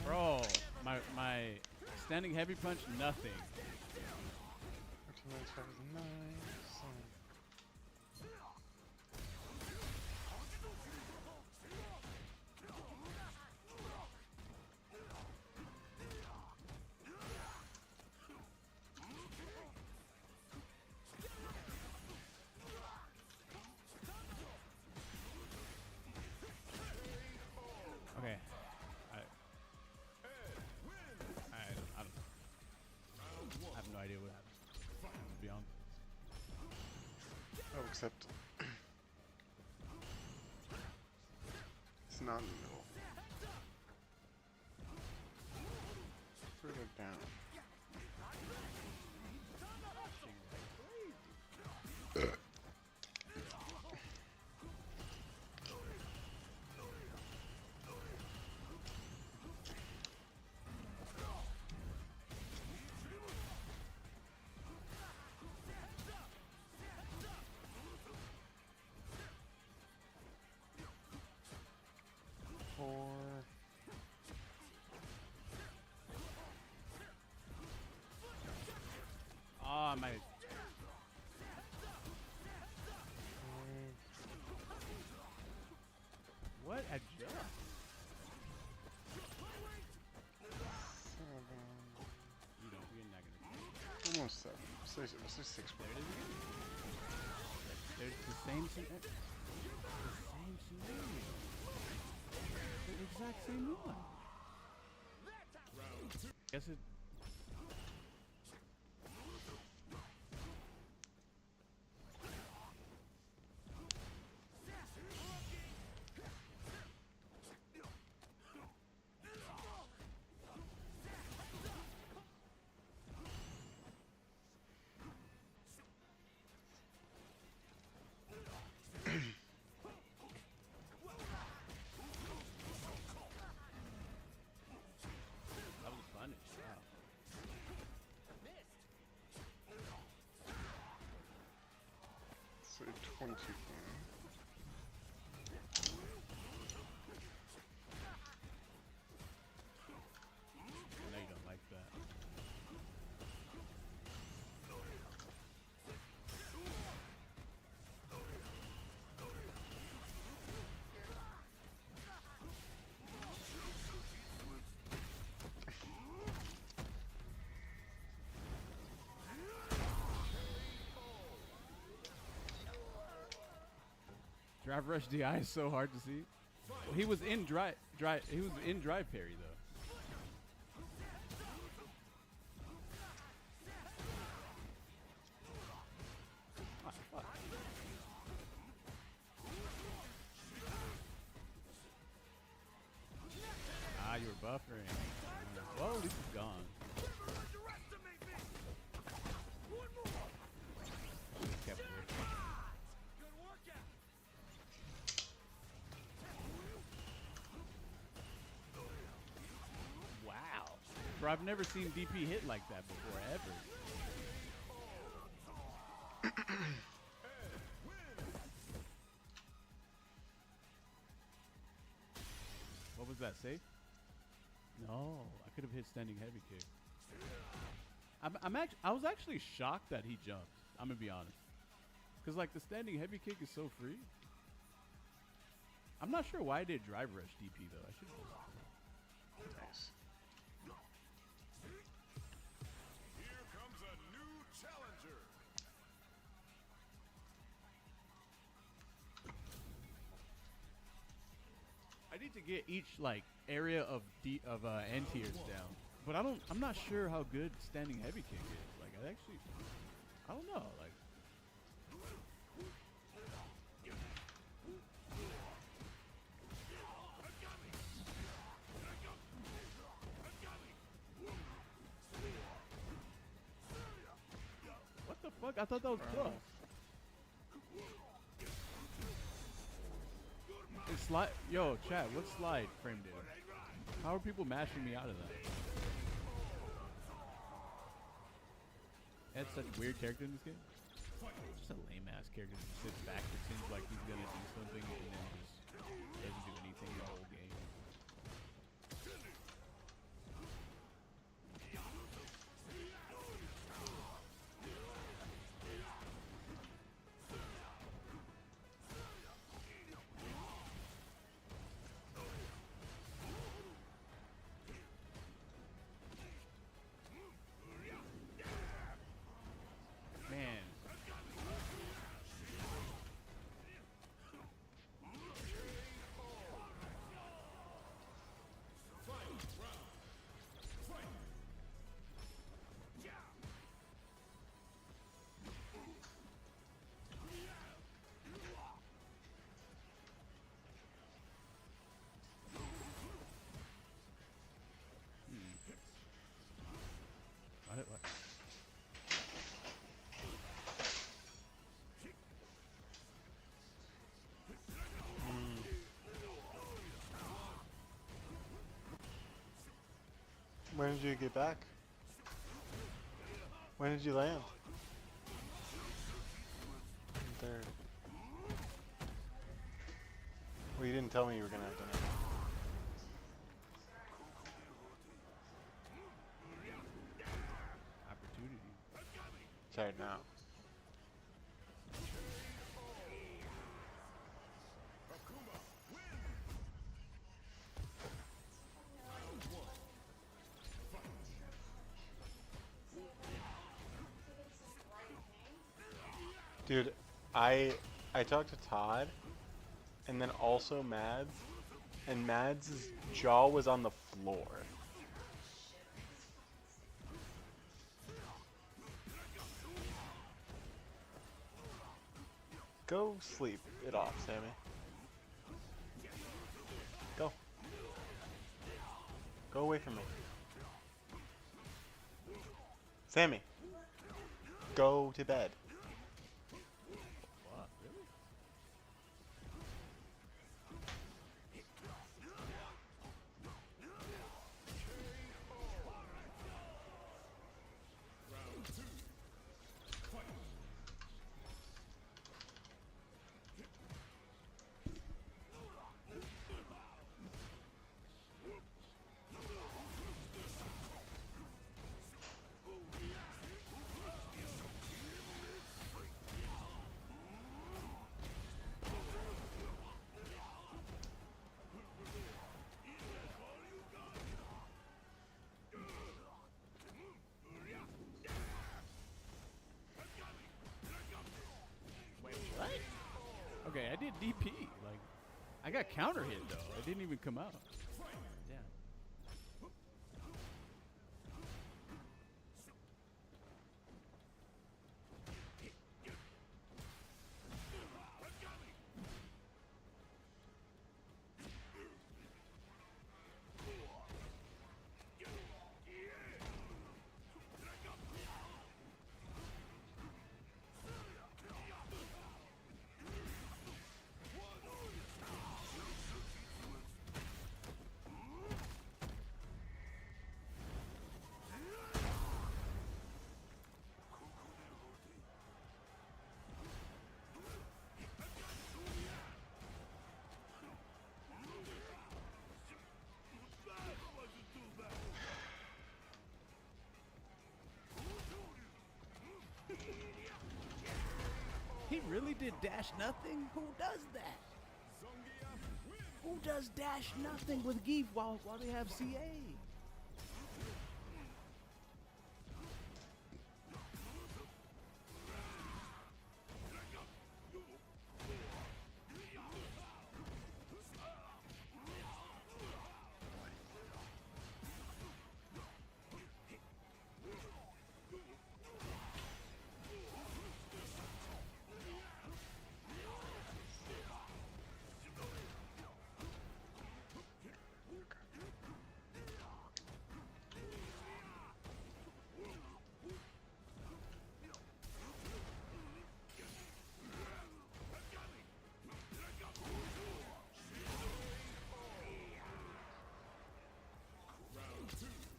Bro, my standing heavy punch, nothing. Okay. I have no idea what happened. To be honest. Oh, except it's not in the middle. Further down. Oh, my. What? Adjust? You don't. We're not gonna. Almost 7. Let's say 6. There it is again. There's the same scenario. The exact same one. Guess it. That was a punish. Wow. So 22 points. I know you don't like that. Drive rush DI is so hard to see. Well, he was in dry. He was in drive parry though. Ah, fuck. Ah, you were buffering. Well, at least it's gone. Kept it. Wow. Bro, I've never seen DP hit like that before, ever. What was that, safe? No, I could have hit standing heavy kick. I was actually shocked that he jumped. I'm gonna be honest, cause like the standing heavy kick is so free. I'm not sure why I did drive rush DP though. I should have. Nice. Here comes a new challenger. I need to get each like area of N tiers down, but I'm not sure how good standing heavy kick is. Like I don't know. Like. What the fuck? I thought that was plus. It's slide. Yo, chat, what slide frame did? How are people mashing me out of that? That's such a weird character in this game. Just a lame ass character that sits back, pretends like he's gonna do something, and then just doesn't do anything the whole game. Man. What? When did you get back? When did you land? Third. Well, you didn't tell me you were gonna have dinner. Opportunity. Tired now. Dude, I talked to Todd, and then also Mads, and Mads' jaw was on the floor. Go sleep it off, Sammy. Go. Go away from me. Sammy. Go to bed. What? Really? Okay, I did DP. Like, I got counter hit though. It didn't even come out. Yeah. He really did dash nothing? Who does that? Who does dash nothing with Geef while they have CA?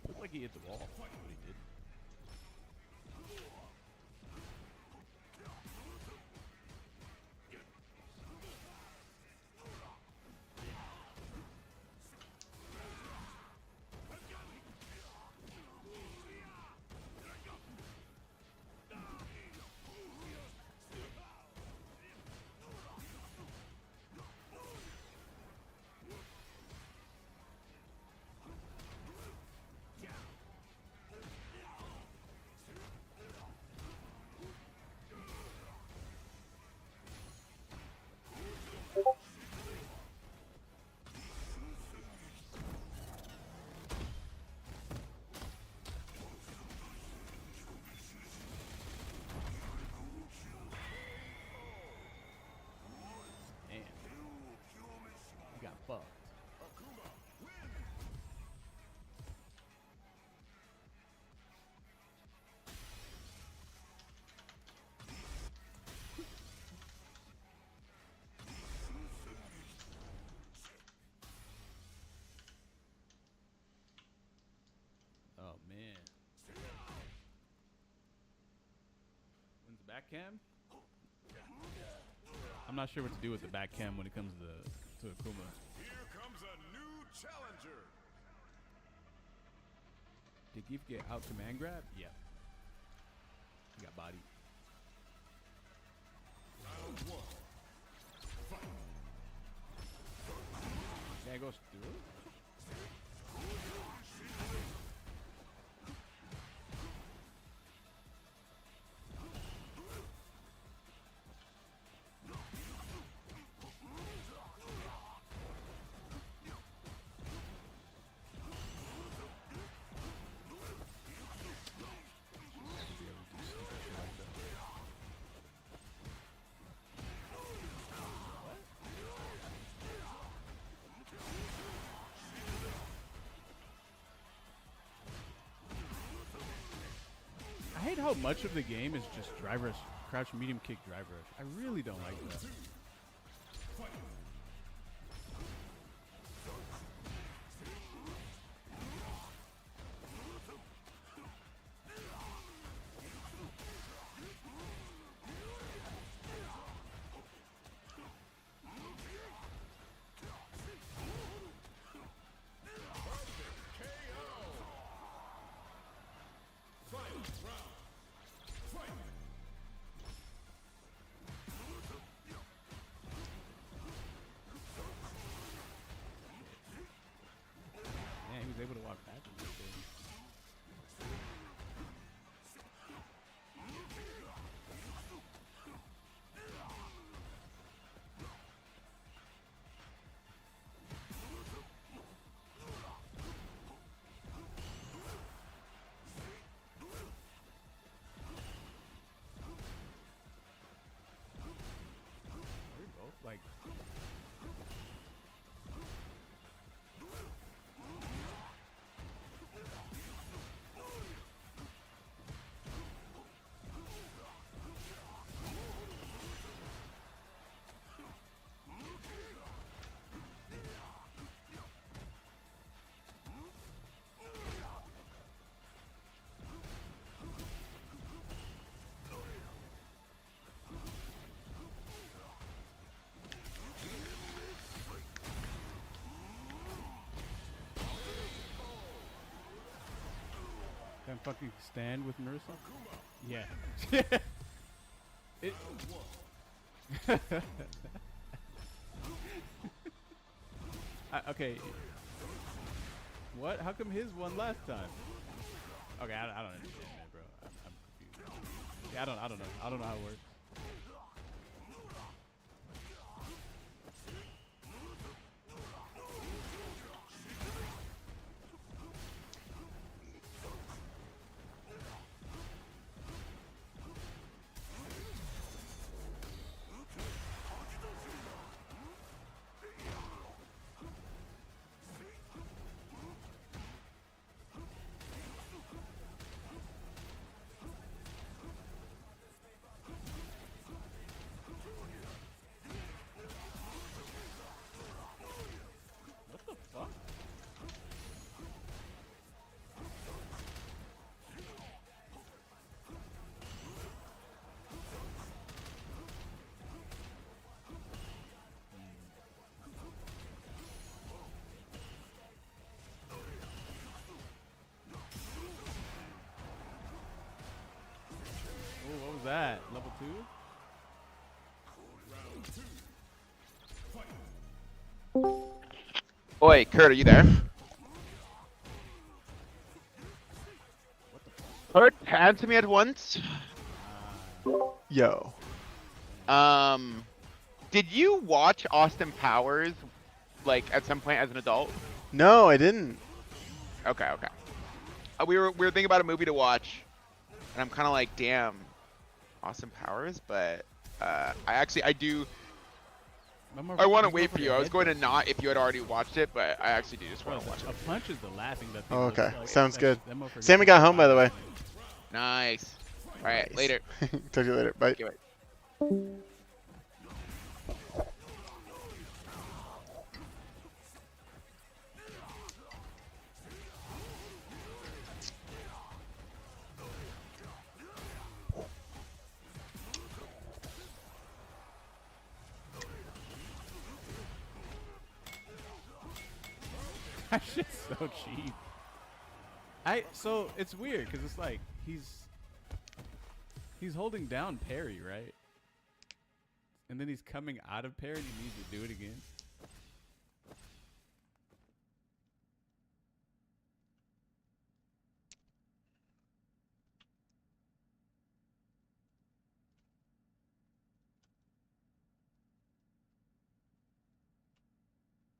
Looked like he hit the wall, but he didn't. Damn. He got fucked. Oh man. When's the back cam? I'm not sure what to do with the back cam when it comes to Akuma. Here comes a new challenger. Did Geef get out command grab? Yeah. He got bodied. Round one. Fight. Guy goes through. I hate how much of the game is just drive rush, crouch medium kick drive rush. I really don't like that. fucking stand with Marissa? Yeah. It. Okay. What? How come his won last time? Okay, I don't understand that, bro. I'm confused. Yeah, I don't know. I don't know how it works. What the fuck? Oh, what was that? Level 2? Oi, Kurt, are you there? Kurt, answer me at once. Yo. Did you watch Austin Powers, like, at some point as an adult? No, I didn't. Okay, okay. We were thinking about a movie to watch, and I'm kind of like, damn, Austin Powers, but I do. I want to wait for you. I was going to not if you had already watched it, but I actually do just want to watch it. A punch is the last thing that. Oh, people okay. like, Sounds good. that motherfucker Sammy gets got home, by the way. Nice. All right, Nice. later. Talk to you later. Bye. Okay, bye. That shit's so cheap. So it's weird because it's like he's holding down parry, right? And then he's coming out of parry and he needs to do it again.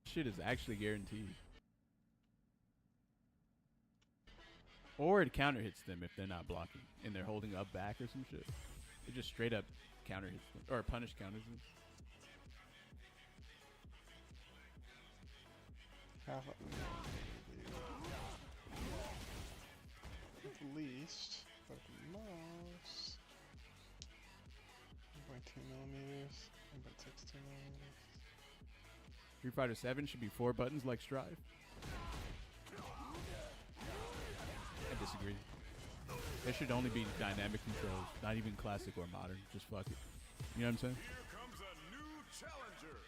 Shit is actually guaranteed. Or it counter hits them if they're not blocking and they're holding up back or some shit. It just straight up counter hits them or punish counters them. At least, but most 1.2 millimeters, 1.62 millimeters. Street Fighter 7 should be 4 buttons like Strive. I disagree. There should only be dynamic controls, not even classic or modern. Just fuck it. You know what I'm saying? Here comes a new challenger.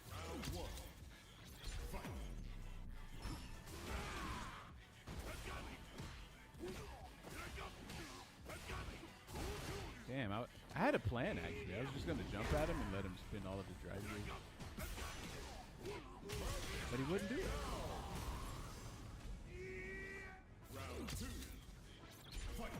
Round one. Fight. Damn, I had a plan actually. I was just gonna jump at him and let him spin all of his drive moves. But he wouldn't do it. Round two. Fight.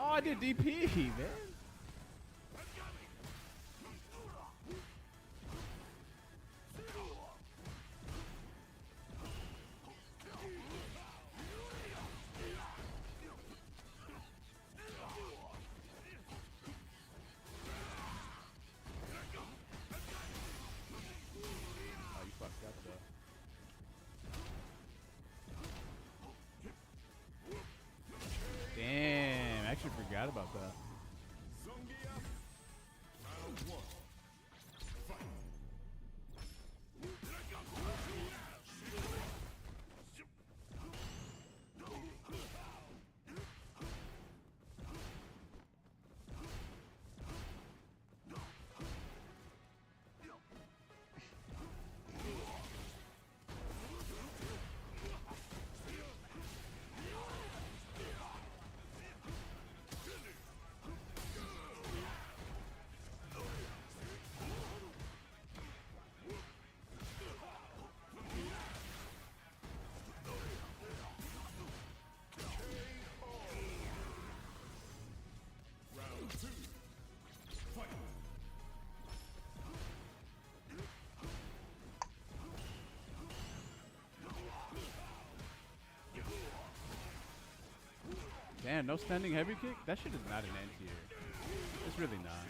Oh, I did DP, man. Oh, you fucked up though. Damn, I actually forgot about that. Damn, no standing heavy kick? That shit is not an end tier. It's really not.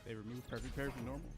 They removed perfect parry from normal.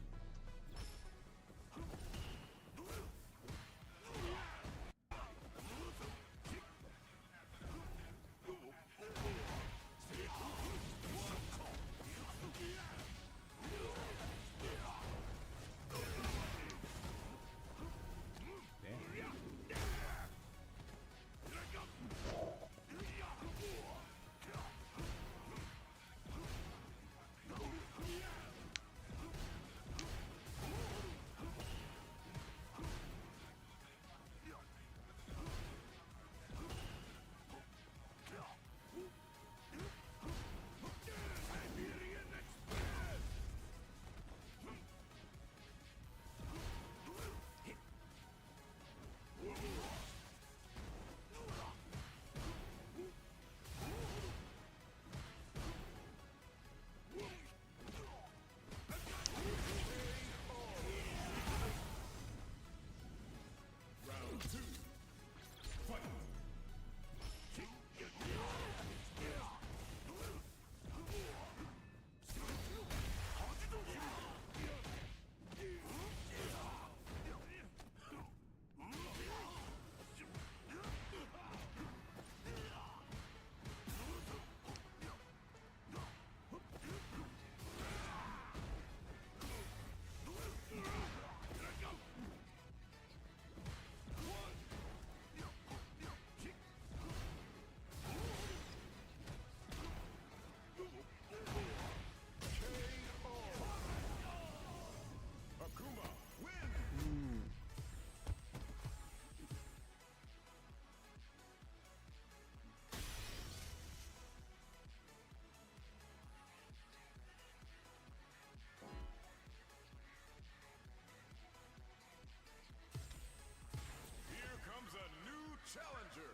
Here comes a new challenger.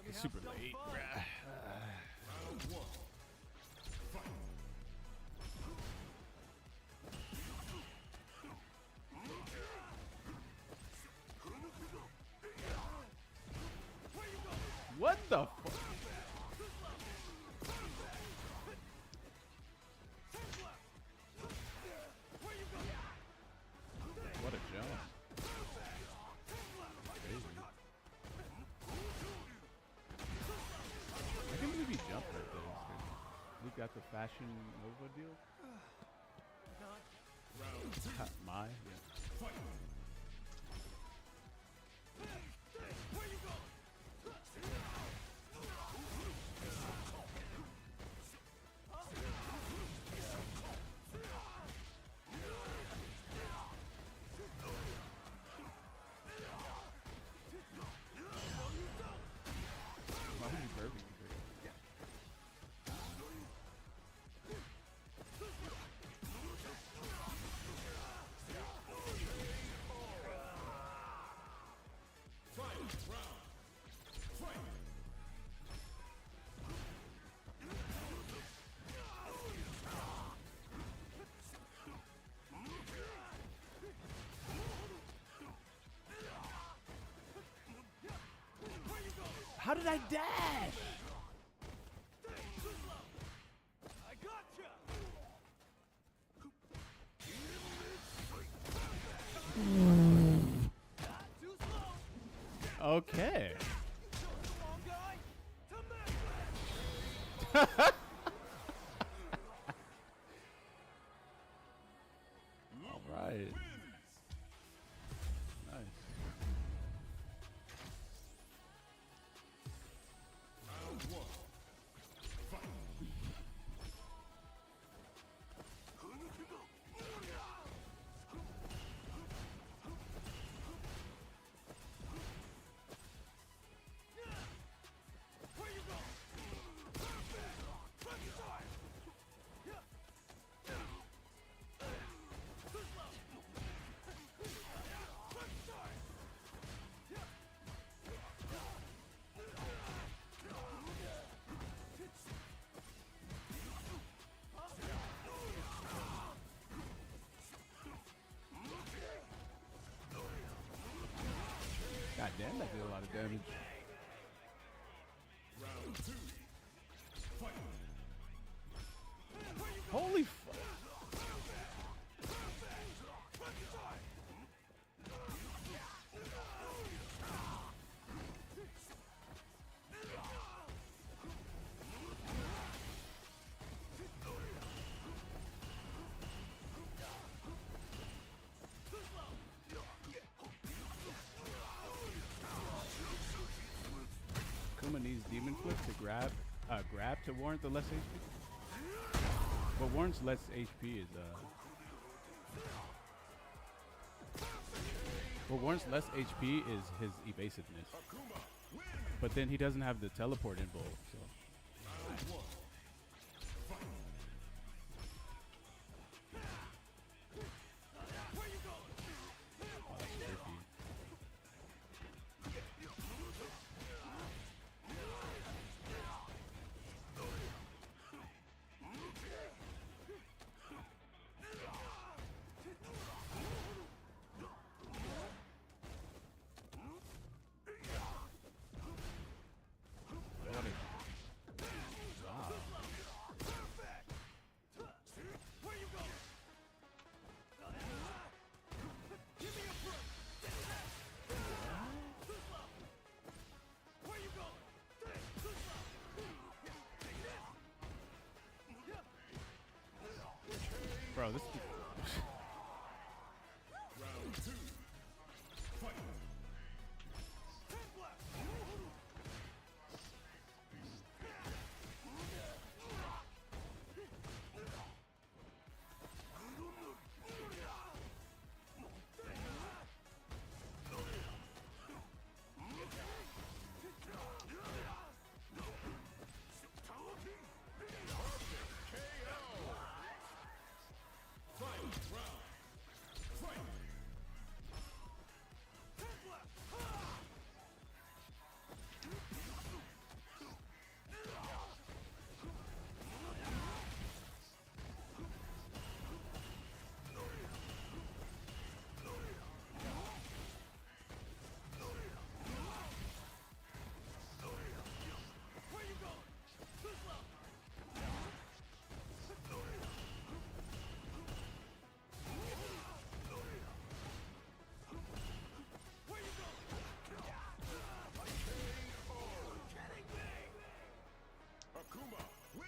It's super late, bruh. Round one. Fight. What the fuck? What a jump. Crazy. I can't believe he jumped right there. He got the Fashion Nova deal? Round two. My, yeah. Fight. Why would you burping? did I dash? I gotcha. Too slow. Okay. Come on, guy. To All right. Nice. Where you go? God damn, that did a lot of damage. Holy fuck. Kuma needs Demon Flip to grab to warrant the less HP. What warrants less HP is what warrants less HP is his evasiveness. But then he doesn't have the teleport involved, so. Oh, that's tricky. What a- wow. Bro, this is Akuma wins.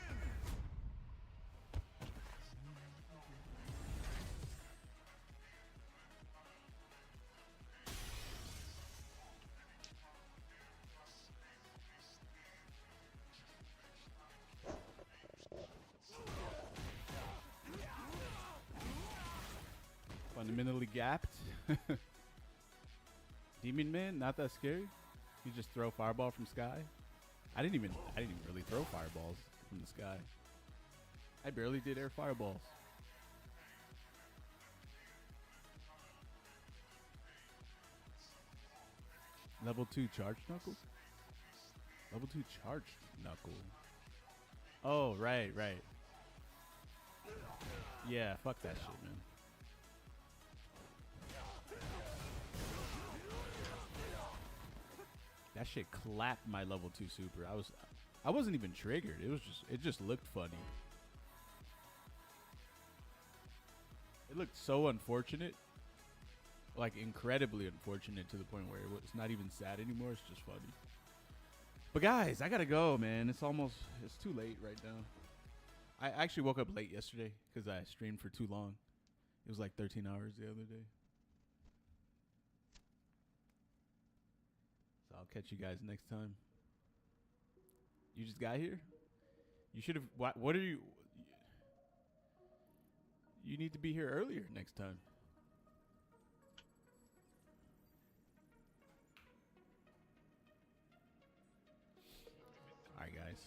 fundamentally gapped. Demon Man, not that scary. You just throw fireball from sky. I didn't even really throw fireballs from the sky. I barely did air fireballs. Level 2 charged knuckle? Level 2 charged knuckle. Oh, right. Yeah, fuck that shit, man. That shit clapped my level 2 super. I wasn't even triggered. It just looked funny. It looked so unfortunate. Like incredibly unfortunate to the point where it's not even sad anymore. It's just funny. But guys, I gotta go, man. It's too late right now. I actually woke up late yesterday because I streamed for too long. It was like 13 hours the other day. So I'll catch you guys next time. You just got here? You should have. What are you? You need to be here earlier next time. All right, guys.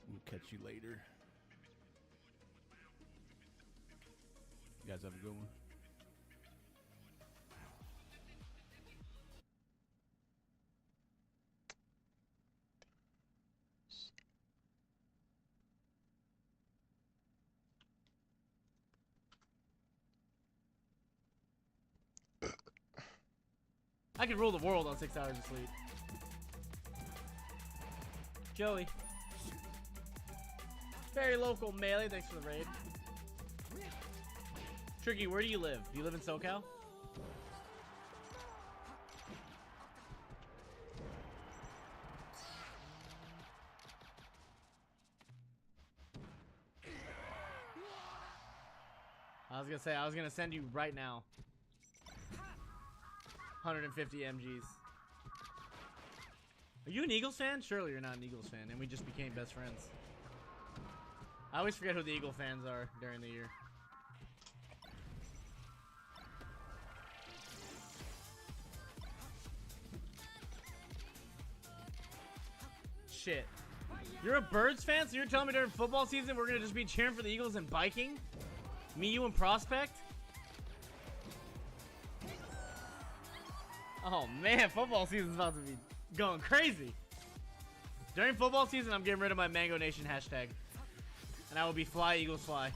We'll catch you later. You guys have a good one. I could rule the world on 6 hours of sleep. Joey. Very local melee, thanks for the raid. Tricky, where do you live? Do you live in SoCal? I was gonna say, I was gonna send you right now 150 MGs. Are you an Eagles fan? Surely you're not an Eagles fan, and we just became best friends. I always forget who the Eagle fans are during the year. Shit. You're a Birds fan, so you're telling me during football season we're gonna just be cheering for the Eagles and biking? Me, you, and Prospect? Oh man, football season's about to be going crazy. During football season, I'm getting rid of my Mango Nation hashtag. And I will be Fly Eagles Fly.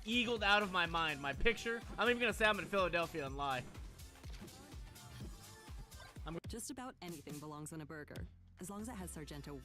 Eagled out of my mind. My picture, I'm even gonna say I'm in Philadelphia and lie. Just about anything belongs on a burger, as long as it has Sargento.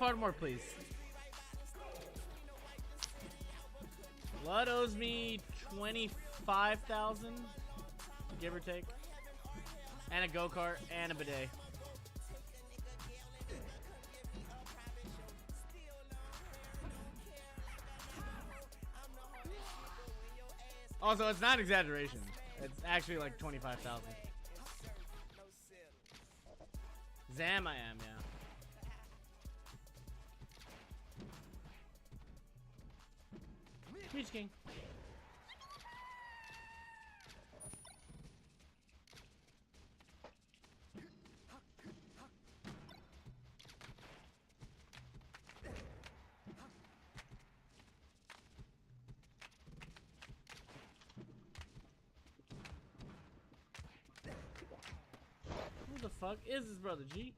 Fartmore, please. Blood owes me 25,000, give or take, and a go-kart and a bidet. Also, it's not exaggeration. It's actually like 25,000. Zam, I am, yeah. Reach King. Who the fuck is this brother, G?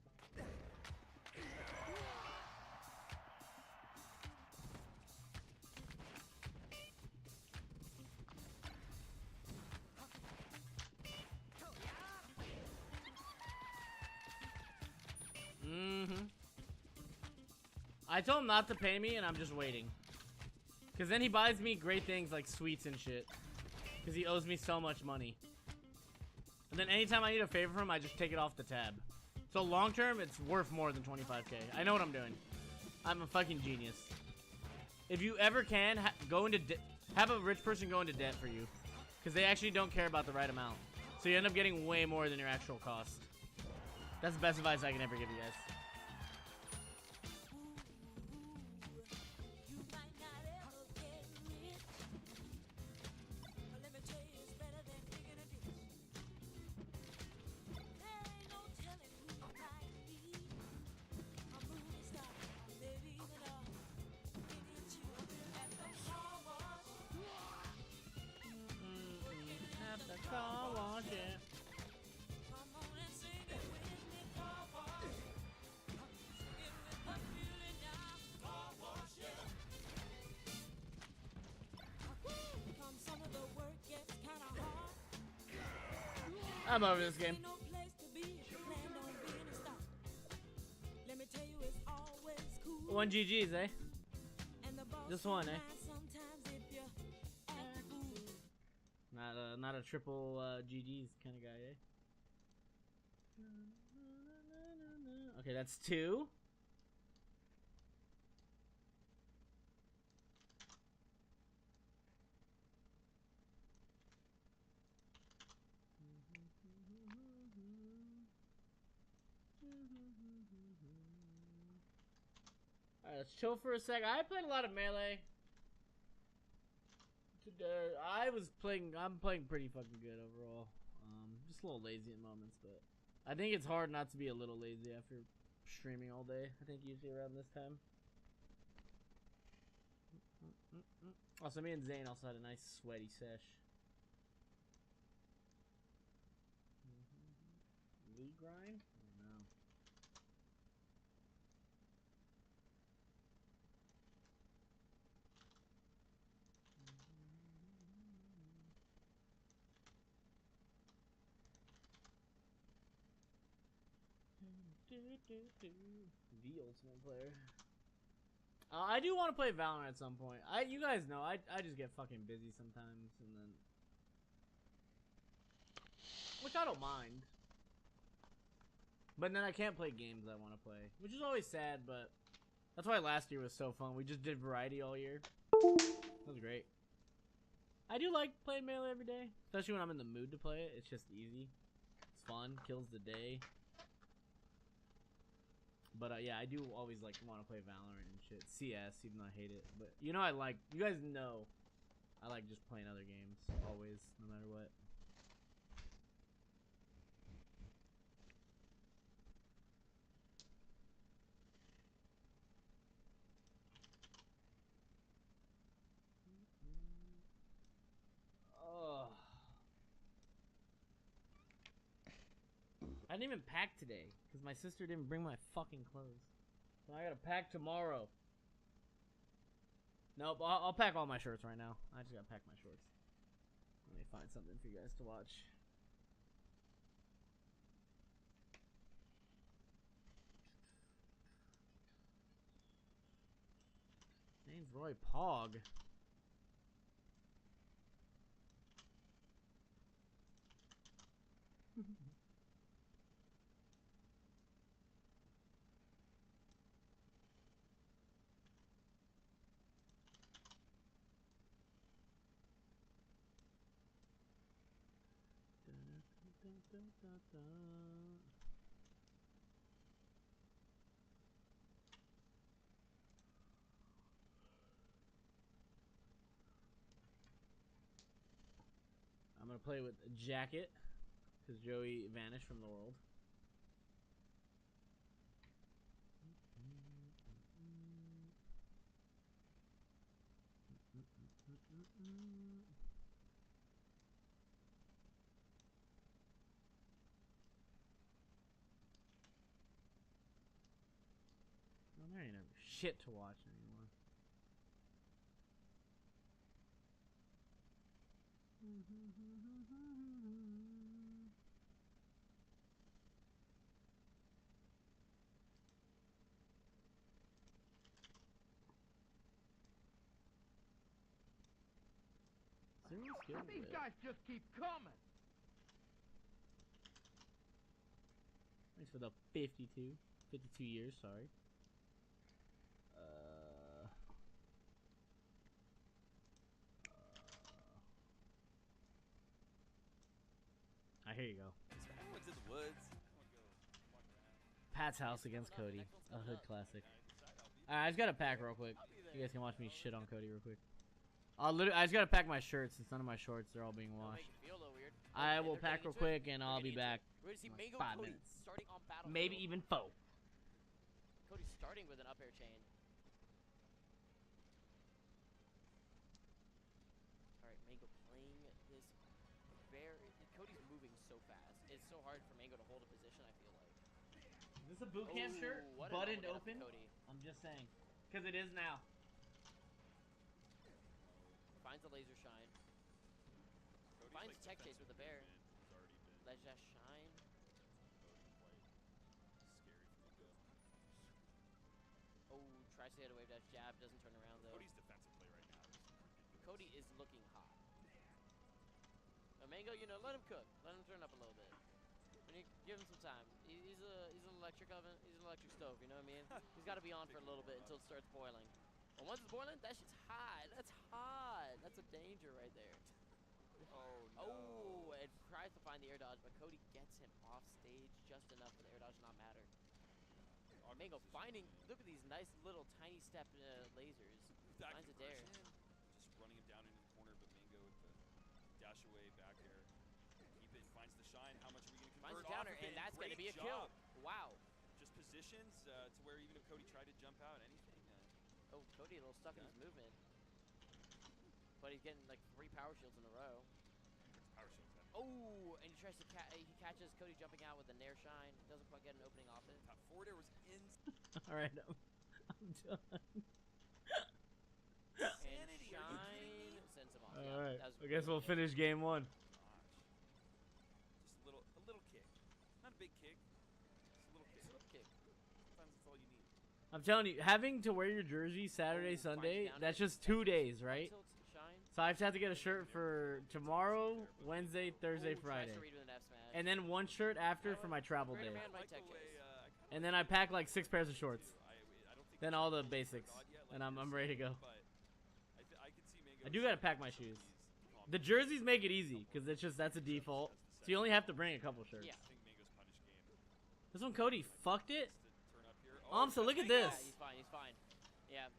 I told him not to pay me, and I'm just waiting. Because then he buys me great things like sweets and shit. Because he owes me so much money. And then anytime I need a favor from him, I just take it off the tab. So long term, it's worth more than 25k. I know what I'm doing. I'm a fucking genius. If you ever can, go into have a rich person go into debt for you. Because they actually don't care about the right amount. So you end up getting way more than your actual cost. That's the best advice I can ever give you guys. I'm over this game. One GG's, eh? Just one, eh? Not a triple GG's kind of guy, eh? Okay, that's 2. Alright, let's chill for a sec. I played a lot of Melee. I'm playing pretty fucking good overall. Just a little lazy at moments, but I think it's hard not to be a little lazy after streaming all day. I think usually around this time. Also, me and Zane also had a nice sweaty sesh. League grind? I don't know. The ultimate player. I do want to play Valorant at some point. You guys know, I just get fucking busy sometimes, and then, which I don't mind. But then I can't play games I want to play, which is always sad. But that's why last year was so fun. We just did variety all year. That was great. I do like playing Melee every day, especially when I'm in the mood to play it. It's just easy. It's fun. Kills the day. But yeah, I do always like want to play Valorant and shit. CS, even though I hate it. But you know, you guys know, I like just playing other games always, no matter what. Oh, I didn't even pack today because my sister didn't bring my fucking clothes. So I gotta pack tomorrow. Nope, I'll pack all my shirts right now. I just gotta pack my shorts. Let me find something for you guys to watch. Roy Pog. I'm gonna play with Jacket because Joey vanished from the world. Well, there ain't no shit to watch anymore. These guys just keep coming. Thanks for the 52 years, sorry. Here you go. Everyone's in the woods. Pat's house against Cody. A hood classic. Alright, I just gotta pack real quick. You guys can watch me shit on Cody real quick. I just gotta pack my shirts since none of my shorts are all being washed. I will pack real quick and I'll be back in like 5 minutes. Maybe even 4. Cody's starting with an up air chain. Alright, Mango playing this very... Cody's moving so fast. It's so hard for Mango to hold a position, I feel like. Is this a boot camp shirt? Buttoned open? I'm just saying. Because it is now. Finds a laser shine. Finds tech chase with the bear. Let's just shine. Oh, tries to hit a wave dash jab, doesn't turn around though. Cody's defensive play right now is ridiculous. Cody is looking hot. Mango, you know, let him cook. Let him turn up a little bit. When you give him some time. He's an electric oven. He's an electric stove. You know what I mean? He's got to be on for a little bit until it starts boiling. And once it's boiling, that shit's hot. That's hot. That's a danger right there. Oh, no. Oh, and tries to find the air dodge, but Cody gets him off stage just enough for the air dodge to not matter. Mango finding, look at these nice little tiny step lasers. Finds a dare. Just running him down into the corner, but Mango with the dash away back air. Keep it, finds the shine. How much are we going to convert? Finds the counter, and that's going to be a kill. Wow. Just positions to where even if Cody tried to jump out, anything. Oh, Cody a little stuck in his movement. But he's getting like 3 power shields in a row. Power shields. Oh, and he tries to he catches Cody jumping out with a nair shine. Doesn't quite get an opening off it. Top forward air was in. Alright, I'm done. And shine sends him off. Alright, Yeah, I guess we'll finish game 1. Just a little kick. Not a big kick. Just a little kick. Sometimes that's all you need. I'm telling you, having to wear your jersey Saturday, Sunday, that's just 2 days, right? So I have to get a shirt for tomorrow, Wednesday, Thursday, Friday. And then 1 shirt after for my travel day. And then I pack like 6 pairs of shorts. Then all the basics. And I'm ready to go. I do gotta pack my shoes. The jerseys make it easy, because that's a default. So you only have to bring a couple shirts. Yeah. This one, Cody fucked it. So look at this. Yeah, he's fine. Yeah.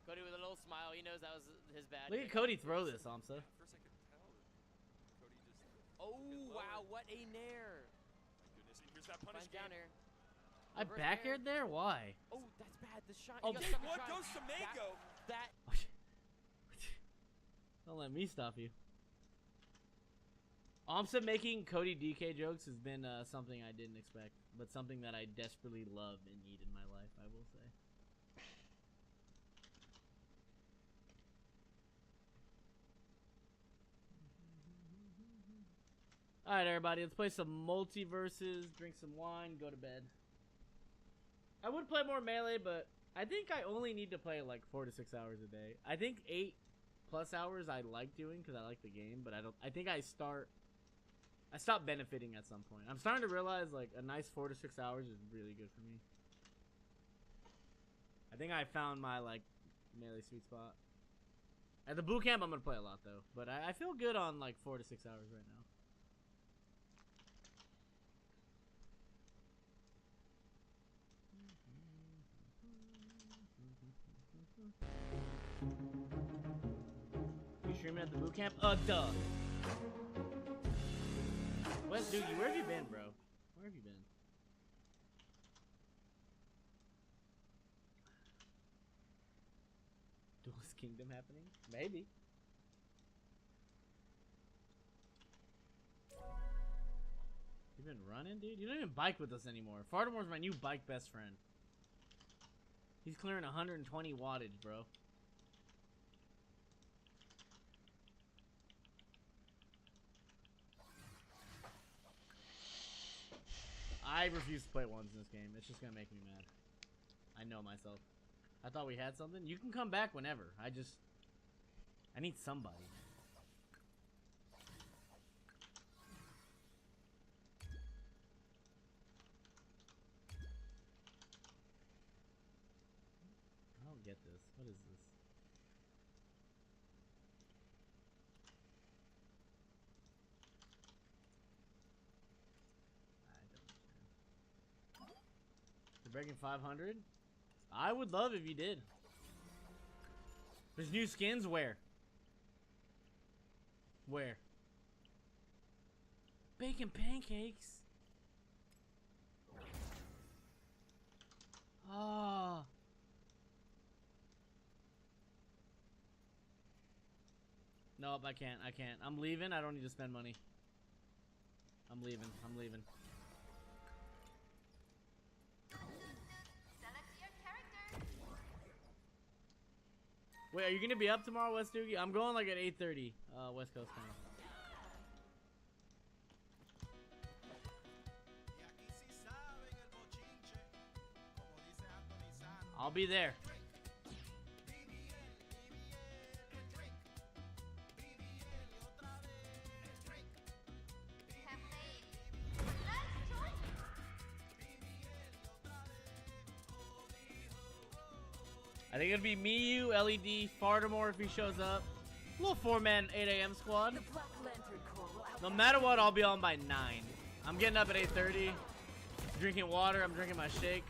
Cody with a little smile. He knows that was his bad. Look at Cody throw this, Amsa. Oh, wow. What a nair. Goodness, and here's that punish down air. I back aired there? Why? Oh, that's bad. The shine. Oh, what goes to Mango? That. Don't let me stop you. Amsa making Cody DK jokes has been something I didn't expect, but something that I desperately love and need in my life, I will say. Alright, everybody, let's play some multiverses, drink some wine, go to bed. I would play more Melee, but I think I only need to play like 4 to 6 hours a day. I think 8+ hours I like doing because I like the game, but I think I stopped benefiting at some point. I'm starting to realize like a nice 4 to 6 hours is really good for me. I think I found my like melee sweet spot. At the boot camp, I'm gonna play a lot though, but I feel good on like 4 to 6 hours right now. You streaming at the boot camp? Duh. West Doogie, where have you been, bro? Where have you been? Duelist Kingdom happening? Maybe. You been running, dude? You don't even bike with us anymore. Fardamore's my new bike best friend. He's clearing 120 wattage, bro. I refuse to play ones in this game. It's just gonna make me mad. I know myself. I thought we had something. You can come back whenever. I need somebody. I don't get this. What is this? I don't understand. You're breaking 500? I would love if you did. There's new skins? Where? Where? Bacon pancakes? Ah. Nope, I can't. I'm leaving. I don't need to spend money. I'm leaving. Wait, are you gonna be up tomorrow, West Doogie? I'm going like at 8:30, West Coast time. I'll be there. I think it'll be me, you, LED, Fartamore if he shows up. A little 4-man 8 a.m. squad. No matter what, I'll be on by 9. I'm getting up at 8:30. Drinking water. I'm drinking my shake.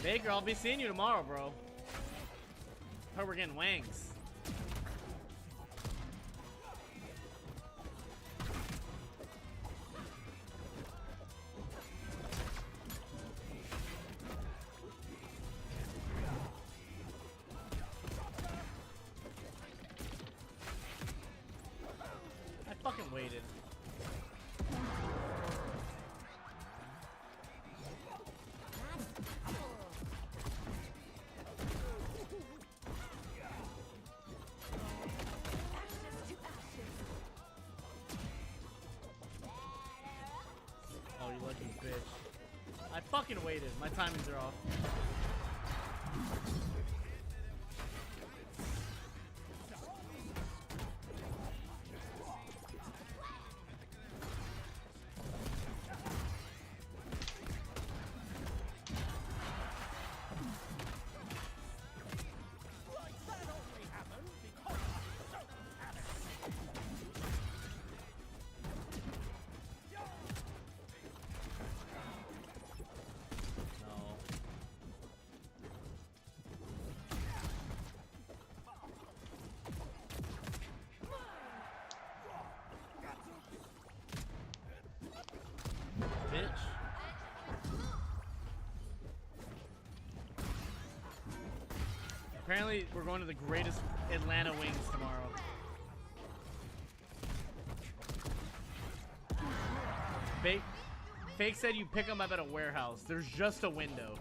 Baker, I'll be seeing you tomorrow, bro. Heard we're getting wangs. Waited. Oh, you lucky bitch. I fucking waited. My timings are off. Apparently, we're going to the greatest Atlanta wings tomorrow. Fake said you pick them up at a warehouse. There's just a window.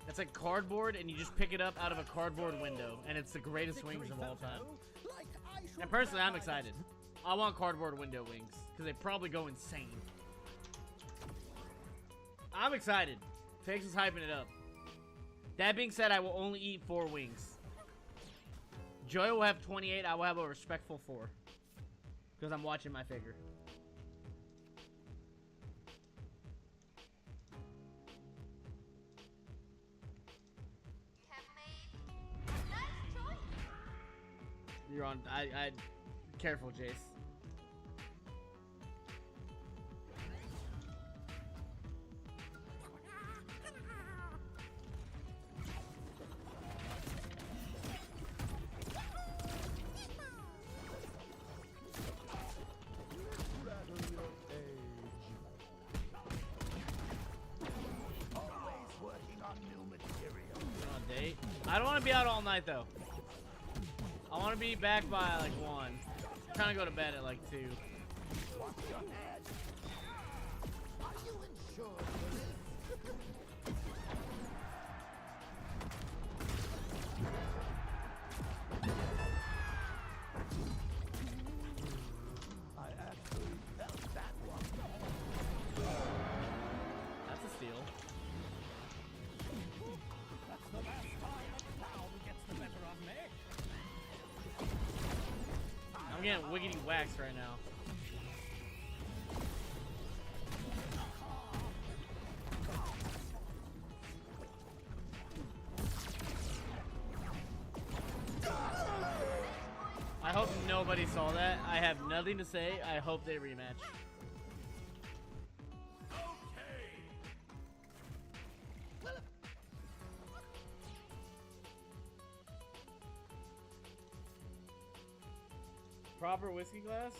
It's like cardboard, and you just pick it up out of a cardboard window, and it's the greatest wings of all time. And personally, I'm excited. I want cardboard window wings, because they probably go insane. I'm excited. Fakes is hyping it up. That being said, I will only eat 4 wings. Joy will have 28. I will have a respectful 4. Because I'm watching my figure. You're on. I careful, Jace. On date. I don't want to be out all night though. I want to be back by like 1. I'm trying to go to bed at like 2. That's a steal. I'm getting wiggity waxed right now. I hope nobody saw that. I have nothing to say. I hope they rematch. Proper whiskey glass?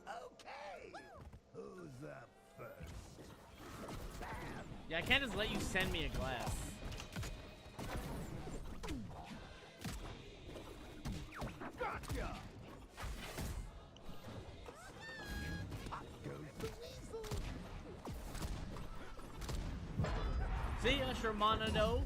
Okay. Who's up first? Yeah, I can't just let you send me a glass. Gotcha. Up goes the weasel. See ya, Shermanado.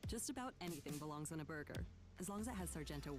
Just about anything belongs on a burger, as long as it has Sargento.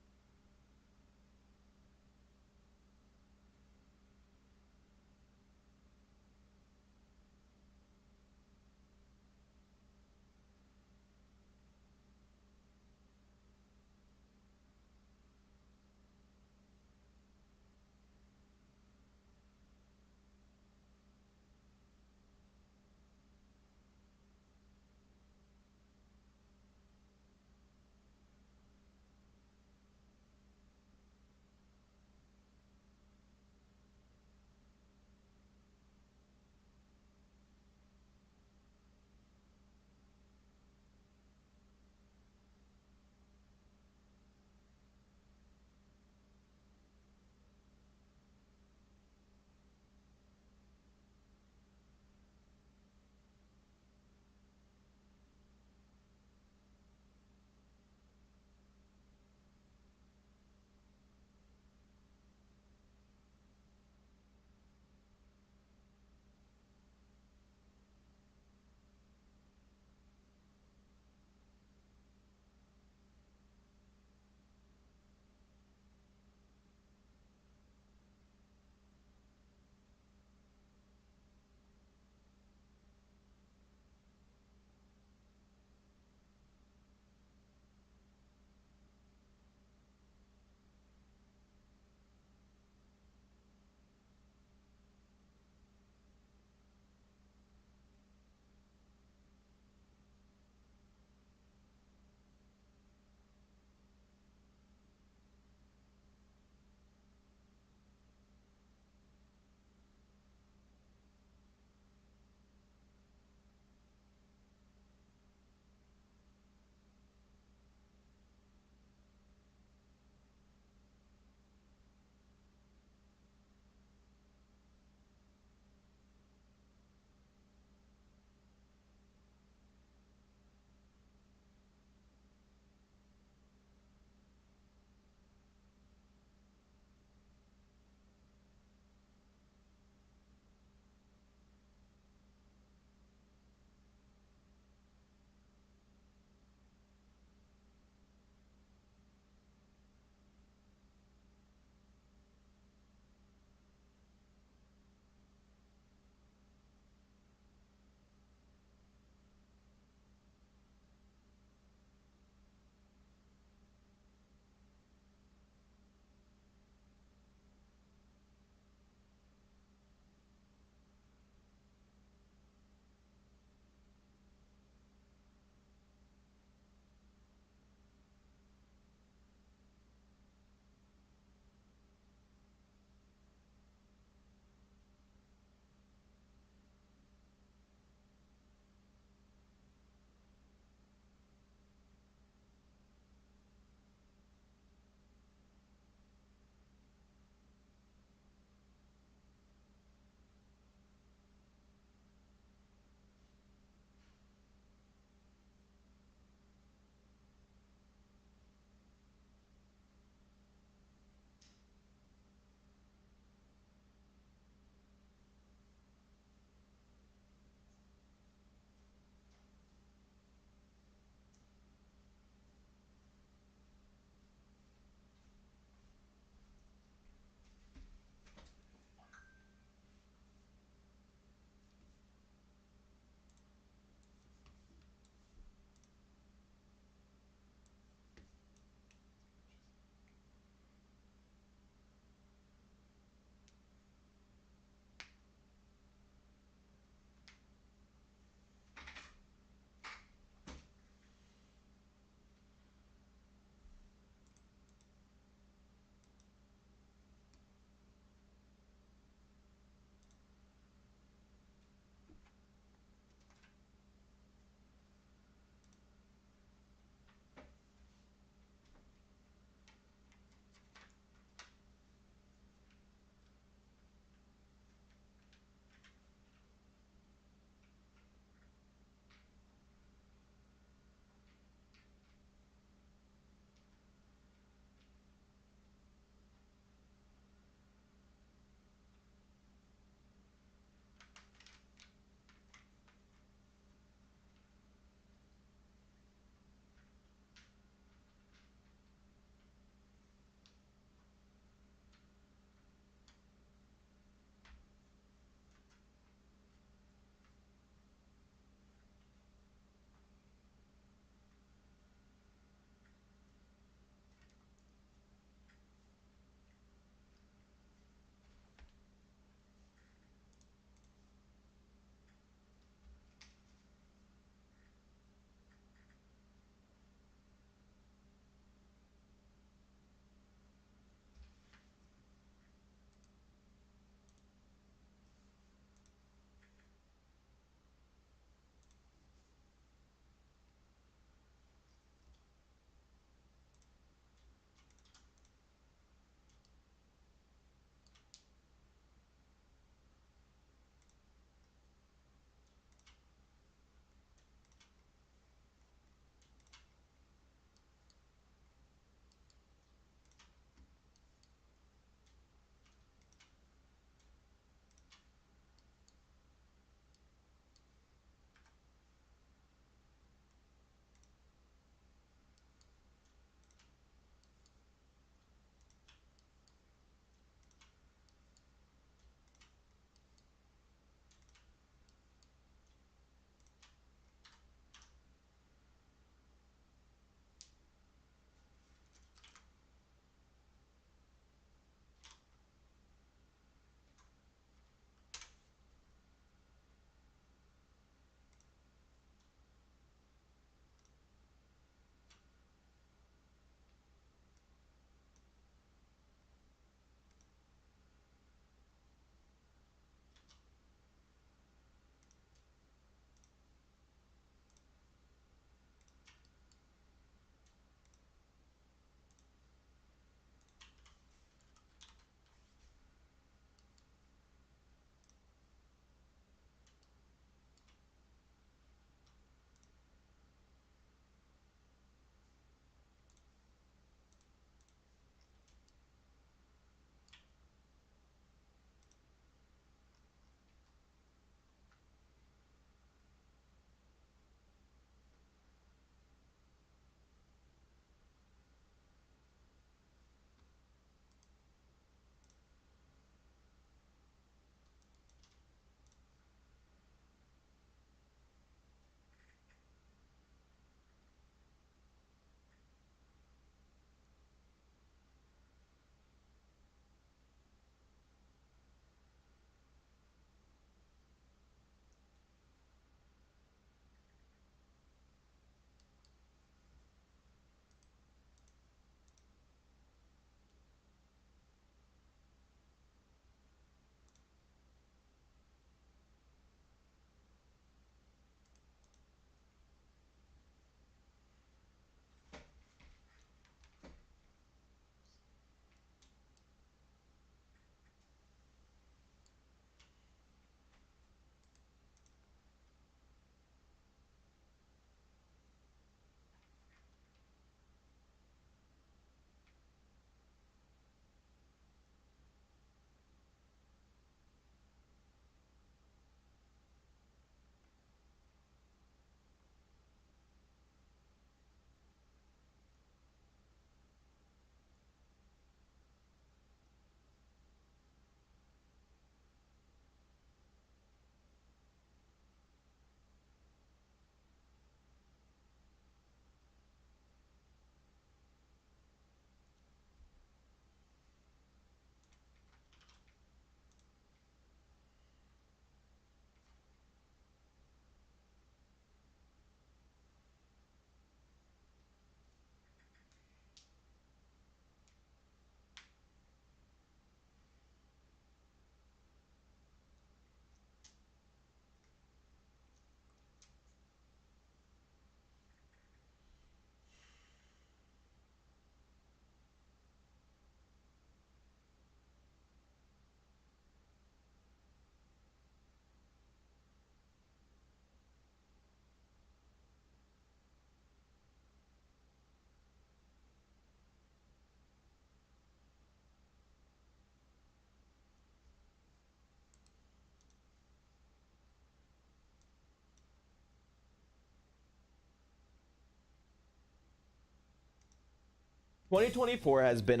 2024 has been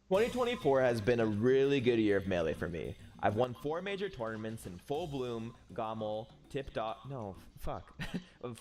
2024 has been a really good year of Melee for me. I've won 4 major tournaments in Full Bloom, Gommel, Tip Top. No, fuck. Full